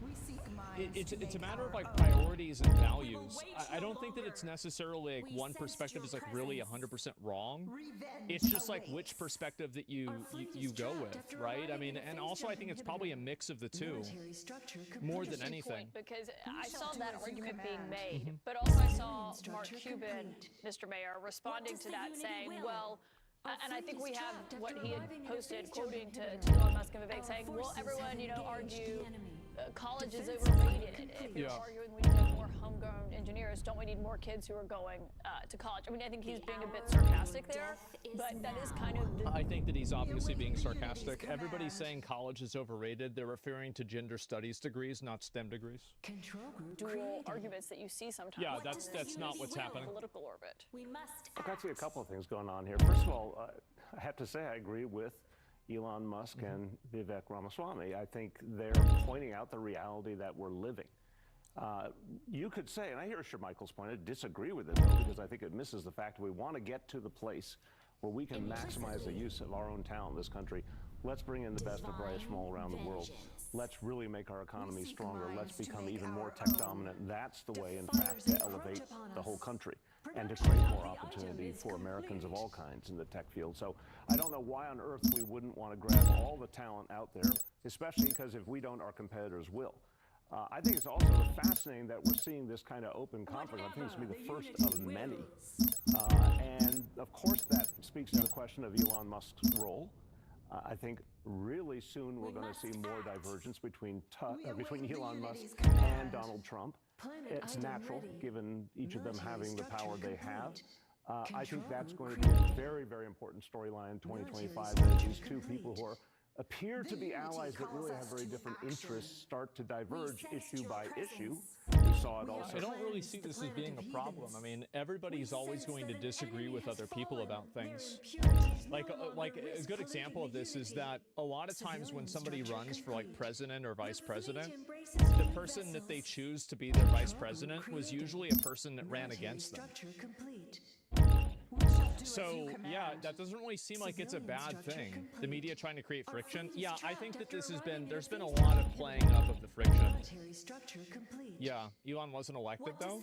We seek minds it's a matter of like priorities and values. I don't think that it's necessarily like one perspective is like really 100% wrong. It's just like which perspective that you go with, right? I mean, and also I think it's probably a mix of the two more than anything. Because I saw that argument being made, but also I saw Mark Cuban, Mr. Mayor, responding to that saying, well, and I think we have what he had posted, quoting to Elon Musk and Vivek, saying, well, everyone, argue college is overrated. If you're arguing we need to have more homegrown engineers, don't we need more kids who are going to college? I mean, I think he's being a bit sarcastic there, but that is kind of I think that he's obviously being sarcastic. Everybody's saying college is overrated. They're referring to gender studies degrees, not STEM degrees. Dual arguments that you see sometimes. Yeah, that's not what's happening. Political orbit. We must Look, I see a couple of things going on here. First of all, I have to say I agree with Elon Musk and Vivek Ramaswamy. I think they're pointing out the reality that we're living. You could say, and I hear Shermichael's point, I disagree with it though, because I think it misses the fact that we want to get to the place where we can maximize the use of our own talent in this country. Let's bring in the best and brightest from all around the world. Let's really make our economy stronger. Let's become even more tech dominant. That's the way, in fact, to elevate the whole country and to create more opportunity for Americans of all kinds in the tech field. So I don't know why on earth we wouldn't want to grab all the talent out there, especially because if we don't, our competitors will. I think it's also fascinating that we're seeing this kind of open conflict. I think this will be the first of many. And of course that speaks to the question of Elon Musk's role. I think really soon we're going to see more divergence between Elon Musk and Donald Trump. It's natural, given each of them having the power they have. I think that's going to be a very, very important storyline in 2025, that these two people who appear to be allies but really have very different interests start to diverge issue by issue. we saw it also. I don't really see this as being a problem. I mean, everybody's always going to disagree with other people about things. Like a good example of this is that a lot of times when somebody runs for like president or vice president, the person that they choose to be their vice president was usually a person that ran against them. So, yeah, that doesn't really seem like it's a bad thing. The media trying to create friction. Yeah, I think that there's been a lot of playing up of the friction. Yeah, Elon wasn't elected though.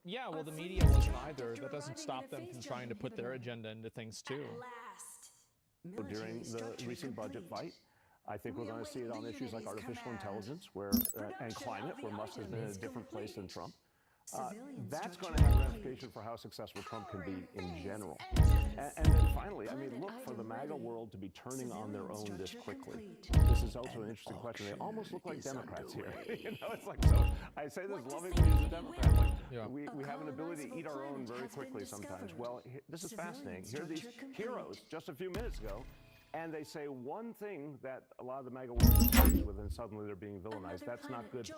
Yeah, well, the media wasn't either. That doesn't stop them from trying to put their agenda into things too. During the recent budget fight, I think we're going to see it on issues like artificial intelligence and climate, where Musk has been in a different place than Trump. That's going to have ramifications for how successful Trump can be in general. And then finally, I mean, look, for the MAGA world to be turning on their own this quickly. This is also an interesting question. They almost look like Democrats here. You know, it's like, so I say this lovingly as a Democrat. Like, we have an ability to eat our own very quickly sometimes. Well, this is fascinating. Here are these heroes just a few minutes ago, and they say one thing that a lot of the MAGA world disagrees with, and suddenly they're being villainized. That's not good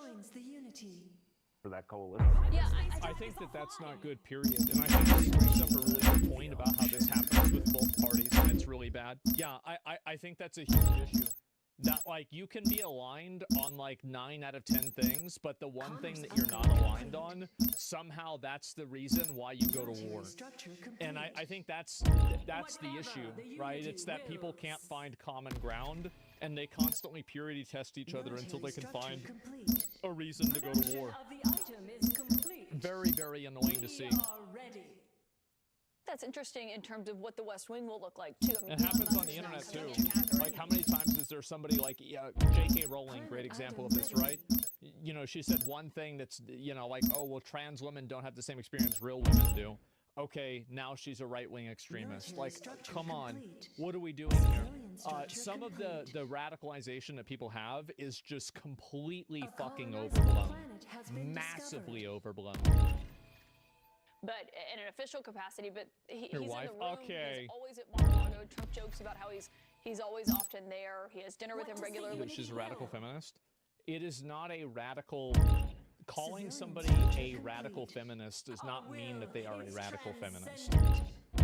for that coalition. Yeah, I think that that's not good, period. And I think he brings up a really good point about how this happens with both parties, and it's really bad. Yeah, I think that's a huge issue. That, like, you can be aligned on, like, 9 out of 10 things, but the one thing that you're not aligned on, somehow that's the reason why you go to war. And I think that's the issue, right? It's that people can't find common ground, and they constantly purity test each other until they can find a reason to go to war. Very, very annoying to see. That's interesting in terms of what the West Wing will look like, too. I mean, it happens on the internet, too. Like, how many times is there somebody like J.K. Rowling, great example of this, right? You know, she said one thing that's, you know, like, oh, well, trans women don't have the same experience real women do. Okay, now she's a right-wing extremist. Like, come on, what are we doing here? Some of the radicalization that people have is just completely fucking overblown. Massively overblown. But in an official capacity, but he's Your in wife? the room. Okay. He's always at Mar-a-Lago. Trump jokes about how he's always often there. He has dinner with him regularly. She's a radical feminist. It is not a radical. Calling somebody a radical feminist does not mean that they are a radical feminist.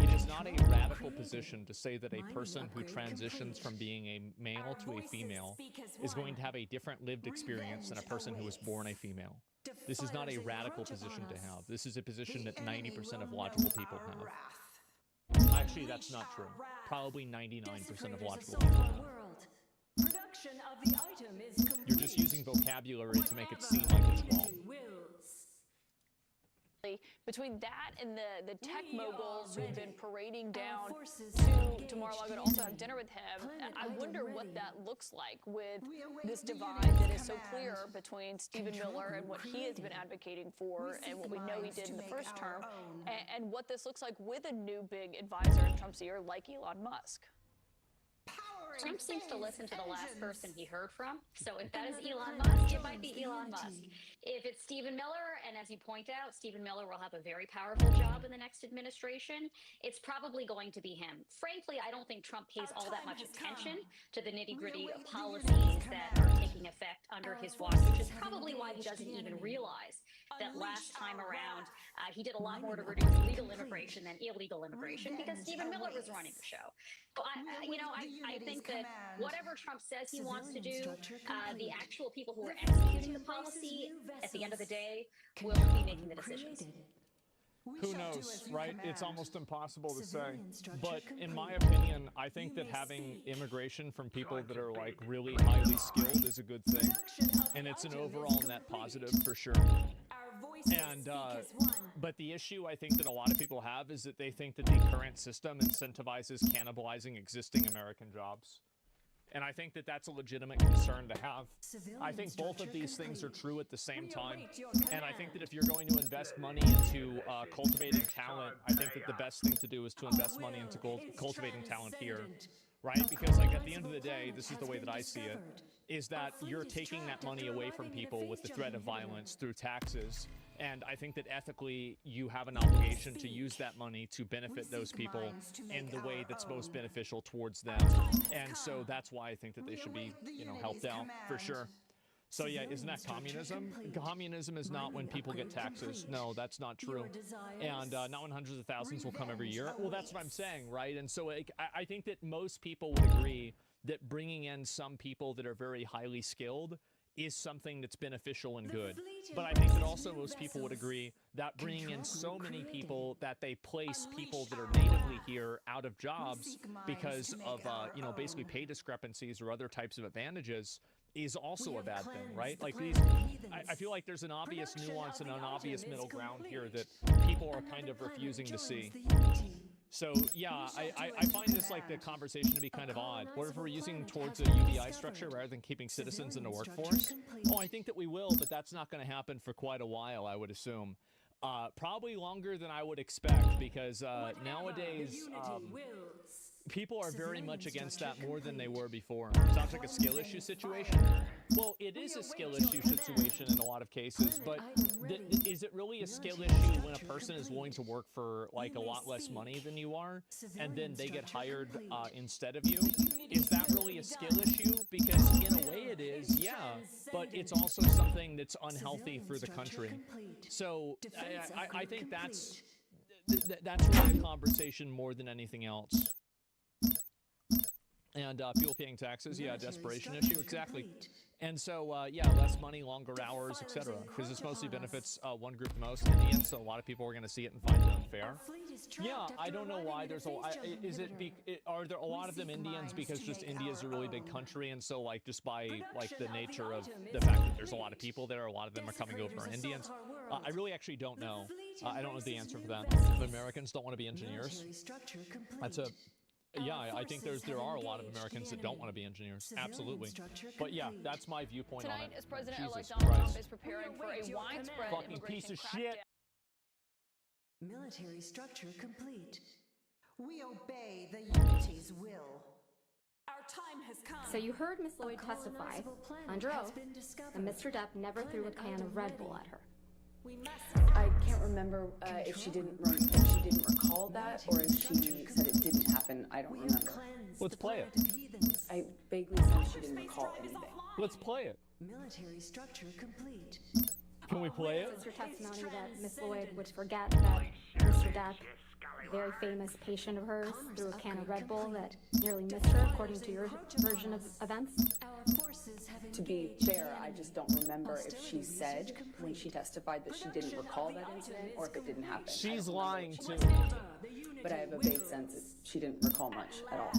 It is not a radical position to say that a person who transitions from being a male to a female is going to have a different lived experience than a person who was born a female. This is not a radical position to have. This is a position that 90% of logical people have. Actually, that's not true. Probably 99% of logical people have. You're just using vocabulary to make it seem like it's wrong. Between that and the tech moguls who've been parading down to Mar-a-Lago to also have dinner with him, I wonder what that looks like with this divide that is so clear between Stephen Miller and what he has been advocating for and what we know he did in the first term, and what this looks like with a new big advisor in Trump's ear like Elon Musk. Trump seems to listen to the last person he heard from. So if that is Elon Musk, it might be Elon Musk. If it's Stephen Miller, and as you point out, Stephen Miller will have a very powerful job in the next administration, it's probably going to be him. Frankly, I don't think Trump pays all that much attention to the nitty-gritty policies that are taking effect under his watch, which is probably why he doesn't even realize that last time around, he did a lot more to reduce legal immigration than illegal immigration because Stephen Miller was running the show. So I think that whatever Trump says he wants to do, the actual people who are executing the policy at the end of the day will be making the decisions. Who knows, right? It's almost impossible to say. But in my opinion, I think that having immigration from people that are like really highly skilled is a good thing. And it's an overall net positive for sure. And but the issue I think that a lot of people have is that they think that the current system incentivizes cannibalizing existing American jobs. And I think that that's a legitimate concern to have. I think both of these things are true at the same time. And I think that if you're going to invest money into cultivating talent, I think that the best thing to do is to invest money into cultivating talent here, right? Because like at the end of the day, this is the way that I see it, is that you're taking that money away from people with the threat of violence through taxes. And I think that ethically, you have an obligation to use that money to benefit those people in the way that's most beneficial towards them. And so that's why I think that they should be, you know, helped out for sure. So yeah, isn't that communism? Communism is not when people get taxes. No, that's not true. And not when hundreds of thousands will come every year. Well, that's what I'm saying, right? And so like, I think that most people would agree that bringing in some people that are very highly skilled is something that's beneficial and good. But I think that also most people would agree that bringing in so many people that they place people that are natively here out of jobs because of, you know, basically pay discrepancies or other types of advantages is also a bad thing, right? Like these, I feel like there's an obvious nuance and an obvious middle ground here that people are kind of refusing to see. So yeah, I find this like the conversation to be kind of odd. What if we're using towards a UBI structure rather than keeping citizens in the workforce? Oh, I think that we will, but that's not going to happen for quite a while, I would assume. Probably longer than I would expect, because nowadays people are very much against that more than they were before. Sounds like a skill issue situation. Well, it is a skill issue situation in a lot of cases, but is it really a skill issue when a person is willing to work for like a lot less money than you are, and then they get hired instead of you? Is that really a skill issue? Because in a way it is, yeah, but it's also something that's unhealthy for the country. So I think that's really a conversation more than anything else. And people paying taxes, yeah, desperation issue, exactly. And so, yeah, less money, longer hours, etc. Because this mostly benefits one group the most, Indians. So a lot of people are going to see it and find it unfair. Yeah, I don't know why there's are there a lot of them Indians because just India is a really big country, and so like just by like the nature of the fact that there's a lot of people there, a lot of them are coming over are Indians. I really actually don't know. I don't know the answer for that. If Americans don't want to be engineers, that's a. Yeah, I think there are a lot of Americans that don't want to be engineers. Absolutely. But yeah, that's my viewpoint on it. Tonight, as President-elect Jesus Donald Christ. Trump is preparing for a widespread Fucking piece of shit. Military structure complete. We obey the Unity's will. Our time has come. So you heard Miss Lloyd testify under oath, and Mr. Depp never threw a can of Red Bull at her. I can't remember if she didn't recall that or if she said it didn't happen. I don't remember. Let's play it. I vaguely sense she didn't recall anything. Let's play it. Military structure complete. Can we play it? It's your testimony that Miss Lloyd would forget that Mr. Depp, a very famous patient of hers, threw a can of Red Bull that nearly missed her, according to your version of events? To be fair, I just don't remember if she said when she testified that she didn't recall that incident or if it didn't happen. She's lying too. But I have a vague sense that she didn't recall much at all.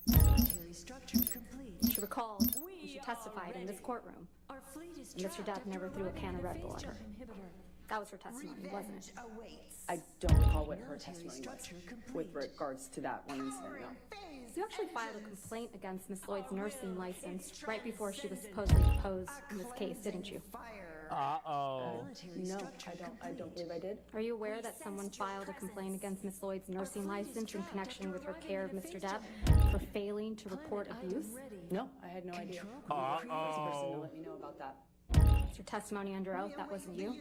Military structure complete. She recalled when she testified in this courtroom. And Mr. Depp never threw a can of Red Bull at her. That was her testimony, wasn't it? I don't recall what her testimony was with regards to that one incident, no. You actually filed a complaint against Miss Lloyd's nursing license right before she was supposedly deposed in this case, didn't you? Uh-oh. No, I don't believe I did. Are you aware that someone filed a complaint against Miss Lloyd's nursing license in connection with her care of Mr. Depp for failing to report abuse? No, I had no idea. Uh-oh. You're the first person to let me know about that. It's your testimony under oath, that wasn't you?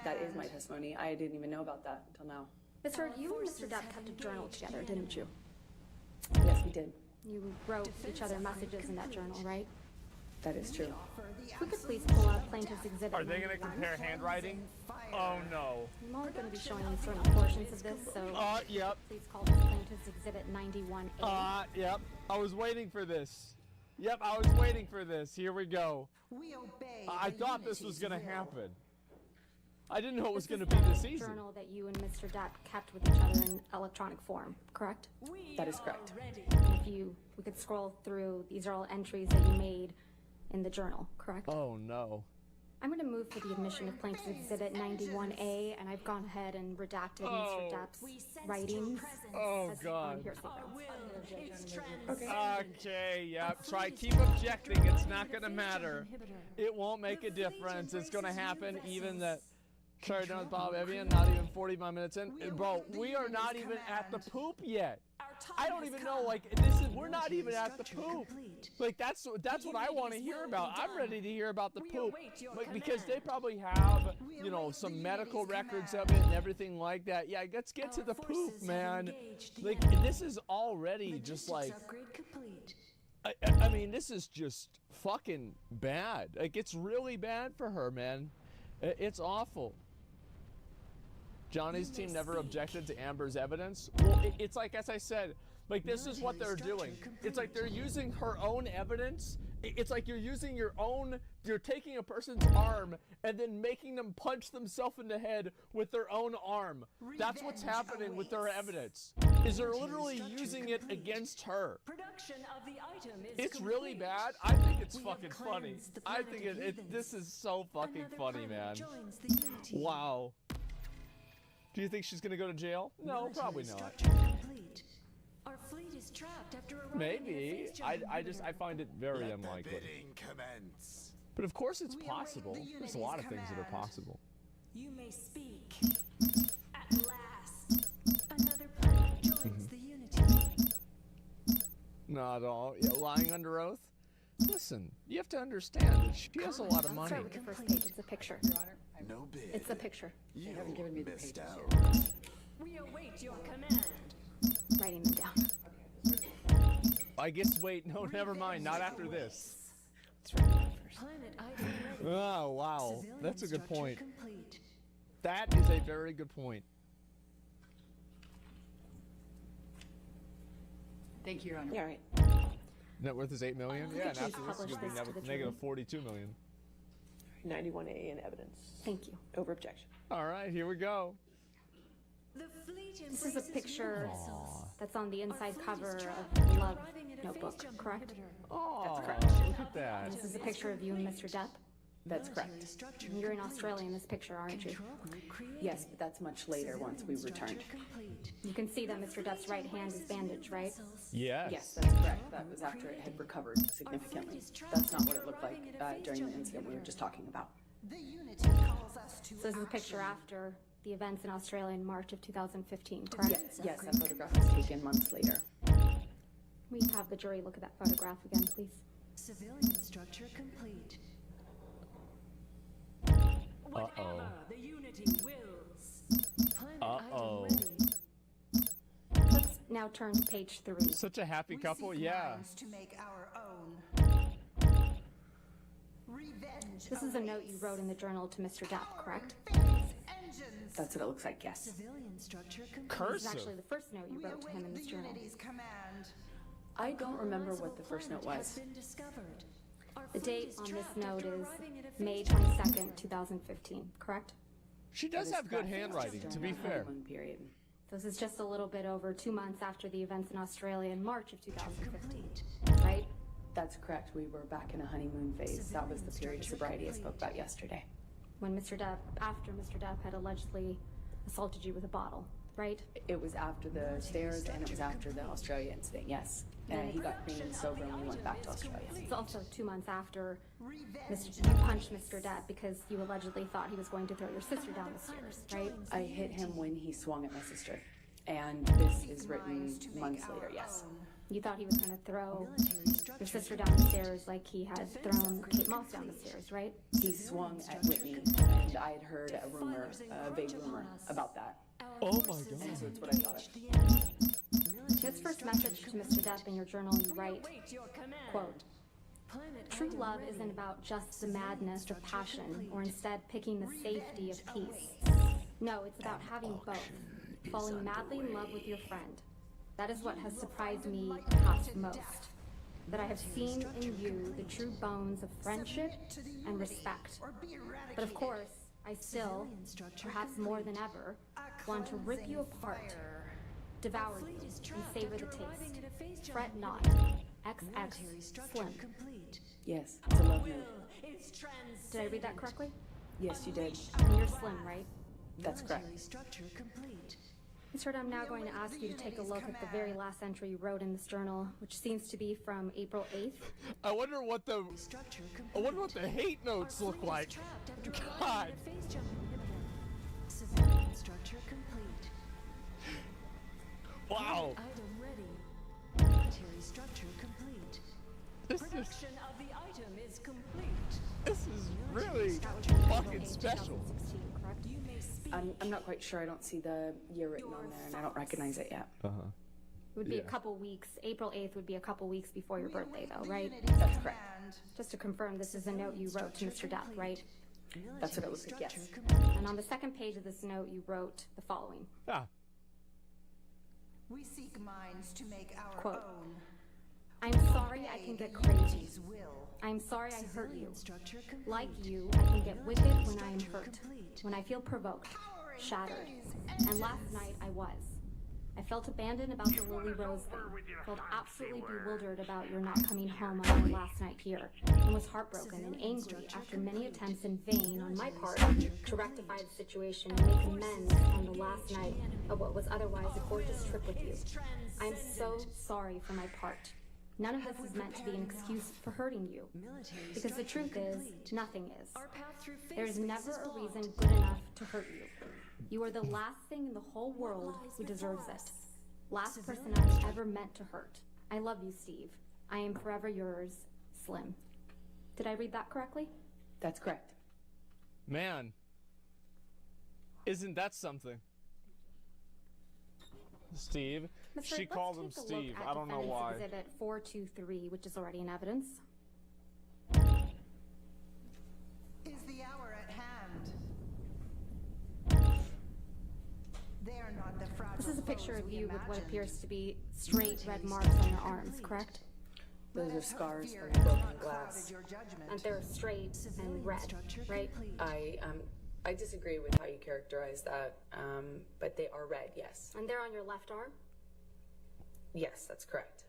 That is my testimony. I didn't even know about that until now. Miss Heard, you and Mr. Depp kept a journal together, didn't you? Yes, we did. You wrote each other messages in that journal, right? That is true. If we could please pull up Plaintiff's Exhibit. Are they going to compare handwriting? Oh no. I'm only going to be showing you certain portions of this, so yep. please call this Plaintiff's Exhibit 91A. Yep. I was waiting for this. Yep, I was waiting for this. Here we go. We obey. I thought this was going to happen. I didn't know it was going to be this easy. Journal that you and Mr. Depp kept with each other in electronic form, correct? That is correct. And if we could scroll through, these are all entries that you made in the journal, correct? Oh no. I'm going to move for the admission of Plaintiff's Exhibit 91A, and I've gone ahead and redacted Mr. Depp's writings. Oh God. Okay. Okay, yep. Keep objecting. It's not going to matter. It won't make a difference. It's going to happen even that. Sorry, done with Bob Evian, not even 45 minutes in. Bro, we are not even at the poop yet. I don't even know, like, we're not even at the poop. Like, that's what I want to hear about. I'm ready to hear about the poop. Like, because they probably have, you know, some medical records of it and everything like that. Yeah, let's get to the poop, man. Like, this is already just like, I mean, this is just fucking bad. Like, it's really bad for her, man. It's awful. Johnny's team never objected to Amber's evidence. Well, it's like, as I said, like, this is what they're doing. It's like they're using her own evidence. It's like you're using your own, you're taking a person's arm and then making them punch themselves in the head with their own arm. That's what's happening with their evidence. Is they're literally using it against her. It's really bad. I think it's fucking funny. I think this is so fucking funny, man. Wow. Do you think she's gonna go to jail? No, probably not. Our fleet is trapped after maybe. I find it very unlikely. But of course it's possible. There's a lot of things that are possible. You may speak. At last, another planet joins the Unity. Not at all. Yeah, lying under oath? Listen, you have to understand that she has a lot of money. Start with the first page. It's a picture. Your Honor. No bid. It's a picture. You haven't given me the pages yet. We await your command. Writing them down. I guess, wait, no, never mind. Not after this. Let's write it down first. Oh, wow. That's a good point. That is a very good point. Thank you, Your Honor. Yeah, right. Net worth is $8 million? Yeah, and after this is going to be negative $42 million. 91A in evidence. Thank you. Over objection. All right, here we go. This is a picture that's on the inside cover of the Love Notebook, correct? Oh, that's correct. Look at that. This is a picture of you and Mr. Depp. That's correct. And you're in Australia in this picture, aren't you? Yes, but that's much later once we returned. You can see that Mr. Depp's right hand is bandaged, right? Yes. Yes, that's correct. That was after it had recovered significantly. That's not what it looked like during the incident we were just talking about. So this is a picture after the events in Australia in March of 2015, correct? Yes, that photograph was taken months later. We have the jury look at that photograph again, please. Civilian structure complete. Uh-oh. The Unity wills. Uh-oh. Let's now turn to page 3. Such a happy couple, yeah. To make our own. Revenge. This is a note you wrote in the journal to Mr. Depp, correct? That's what it looks like, yes. Civilian structure complete. This is actually the first note you wrote to him in this journal. I don't remember what the first note was. The date on this note is May 22nd, 2015, correct? She does have good handwriting, to be fair. Period. This is just a little bit over 2 months after the events in Australia in March of 2015, right? That's correct. We were back in a honeymoon phase. That was the period of sobriety I spoke about yesterday. When after Mr. Depp had allegedly assaulted you with a bottle, right? It was after the stairs and it was after the Australia incident, yes. And he got clean and sober and we went back to Australia. It's also 2 months after you punched Mr. Depp because you allegedly thought he was going to throw your sister down the stairs, right? I hit him when he swung at my sister. And this is written months later, yes. You thought he was going to throw your sister down the stairs like he had thrown Kate Moss down the stairs, right? He swung at Whitney, and I had heard a rumor, a vague rumor about that. Oh my God. And so it's what I thought of. His first message to Mr. Depp in your journal, you write, quote, "True love isn't about just the madness of passion, or instead picking the safety of peace. No, it's about having both, falling madly in love with your friend. That is what has surprised me perhaps most, that I have seen in you the true bones of friendship and respect. But of course, I still, perhaps more than ever, want to rip you apart, devour you, and savor the taste. Fret not. XX Slim." Yes, it's a love note. Did I read that correctly? Yes, you did. And you're Slim, right? That's correct. Mr. I'm now going to ask you to take a look at the very last entry you wrote in this journal, which seems to be from April 8th. I wonder what the hate notes look like. God. Civilian structure complete. Wow. Item ready. Military structure complete. Production of the item is complete. This is really fucking special. I'm not quite sure. I don't see the year written on there, and I don't recognize it yet. Uh-huh. It would be a couple weeks. April 8th would be a couple weeks before your birthday, though, right? That's correct. Just to confirm, this is a note you wrote to Mr. Depp, right? That's what it looks like, yes. And on the second page of this note, you wrote the following. We seek minds to make our Quote, own. I'm sorry I can get crazy. I'm sorry I hurt you. Like you, I can get wicked when I am hurt, when I feel provoked, shattered. And last night I was. I felt abandoned about the Lily Rose thing, felt absolutely bewildered about your not coming home on my last night here, and was heartbroken and angry after many attempts in vain on my part to rectify the situation and make amends on the last night of what was otherwise a gorgeous trip with you. I am so sorry for my part. None of this is meant to be an excuse for hurting you, because the truth is, nothing is. There is never a reason good enough to hurt you. You are the last thing in the whole world who deserves it. Last person I ever meant to hurt. I love you, Steve. I am forever yours, Slim. Did I read that correctly? That's correct. Man, isn't that something? Steve. She called him Steve. I don't know why. Exhibit 423, which is already in evidence. Is the hour at hand? They are not the fragile This is a picture foes of we you with what imagined. appears to be straight red marks on your arms, correct? Those are scars from broken glass. And they're straight and red, right? I disagree with how you characterize that, but they are red, yes. And they're on your left arm? Yes, that's correct.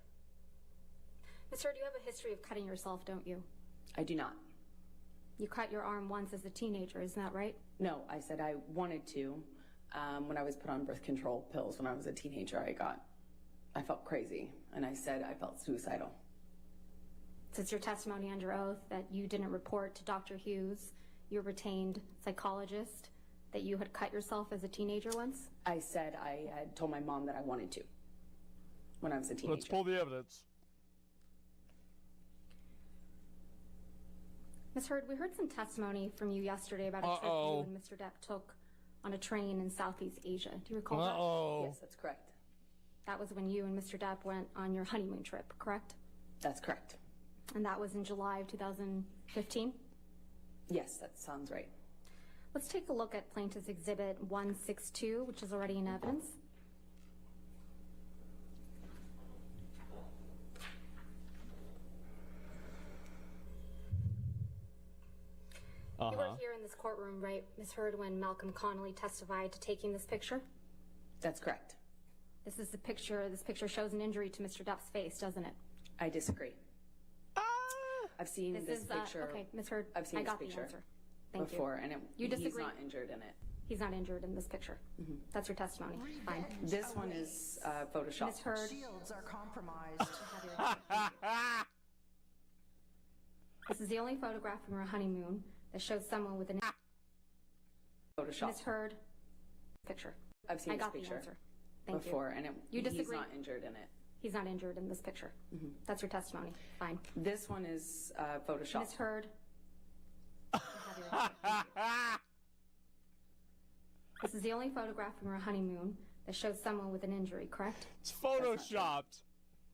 Miss Hurd, you have a history of cutting yourself, don't you? I do not. You cut your arm once as a teenager, isn't that right? No, I said I wanted to. When I was put on birth control pills when I was a teenager, I felt crazy, and I said I felt suicidal. Since your testimony under oath that you didn't report to Dr. Hughes, your retained psychologist, that you had cut yourself as a teenager once? I said I had told my mom that I wanted to when I was a teenager. Let's pull the evidence. Ms. Hurd, we heard some testimony from you yesterday about a trip you and Mr. Depp took on a train in Southeast Asia. Do you recall that? Yes, that's correct. That was when you and Mr. Depp went on your honeymoon trip, correct? That's correct. And that was in July of 2015? Yes, that sounds right. Let's take a look at Plaintiff's Exhibit 162, which is already in evidence. You were here in this courtroom, right, Ms. Hurd, when Malcolm Connolly testified to taking this picture? That's correct. This is the picture. This picture shows an injury to Mr. Depp's face, doesn't it? I disagree. I've seen this picture. Okay, Ms. Hurd, I've seen I this got picture the answer. Thank before, you. and You disagree? he's not injured in it. He's not injured in this picture. That's your testimony. Fine. This one is Photoshop. Ms. Hurd. Shields are compromised. This is the only photograph from your honeymoon that shows someone with an Photoshop. Ms. Hurd. Picture. I've seen I this got picture the answer. Thank before, you. and You disagree? he's not injured in it. He's not injured in this picture. That's your testimony. Fine. This one is Photoshop. Ms. Hurd. This is the only photograph from your honeymoon that shows someone with an injury, correct? It's photoshopped.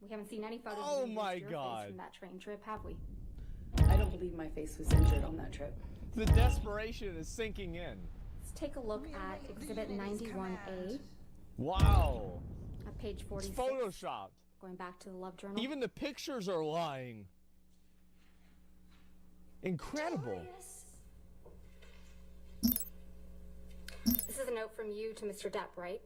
We haven't seen any photos Oh of my your God. face from that train trip, have we? I don't believe my face was injured on that trip. The desperation is sinking in. Let's take a look at Exhibit 91A. Wow. At page 46. It's photoshopped. Going back to the Love Journal. Even the pictures are lying. Incredible. This is a note from you to Mr. Depp, right?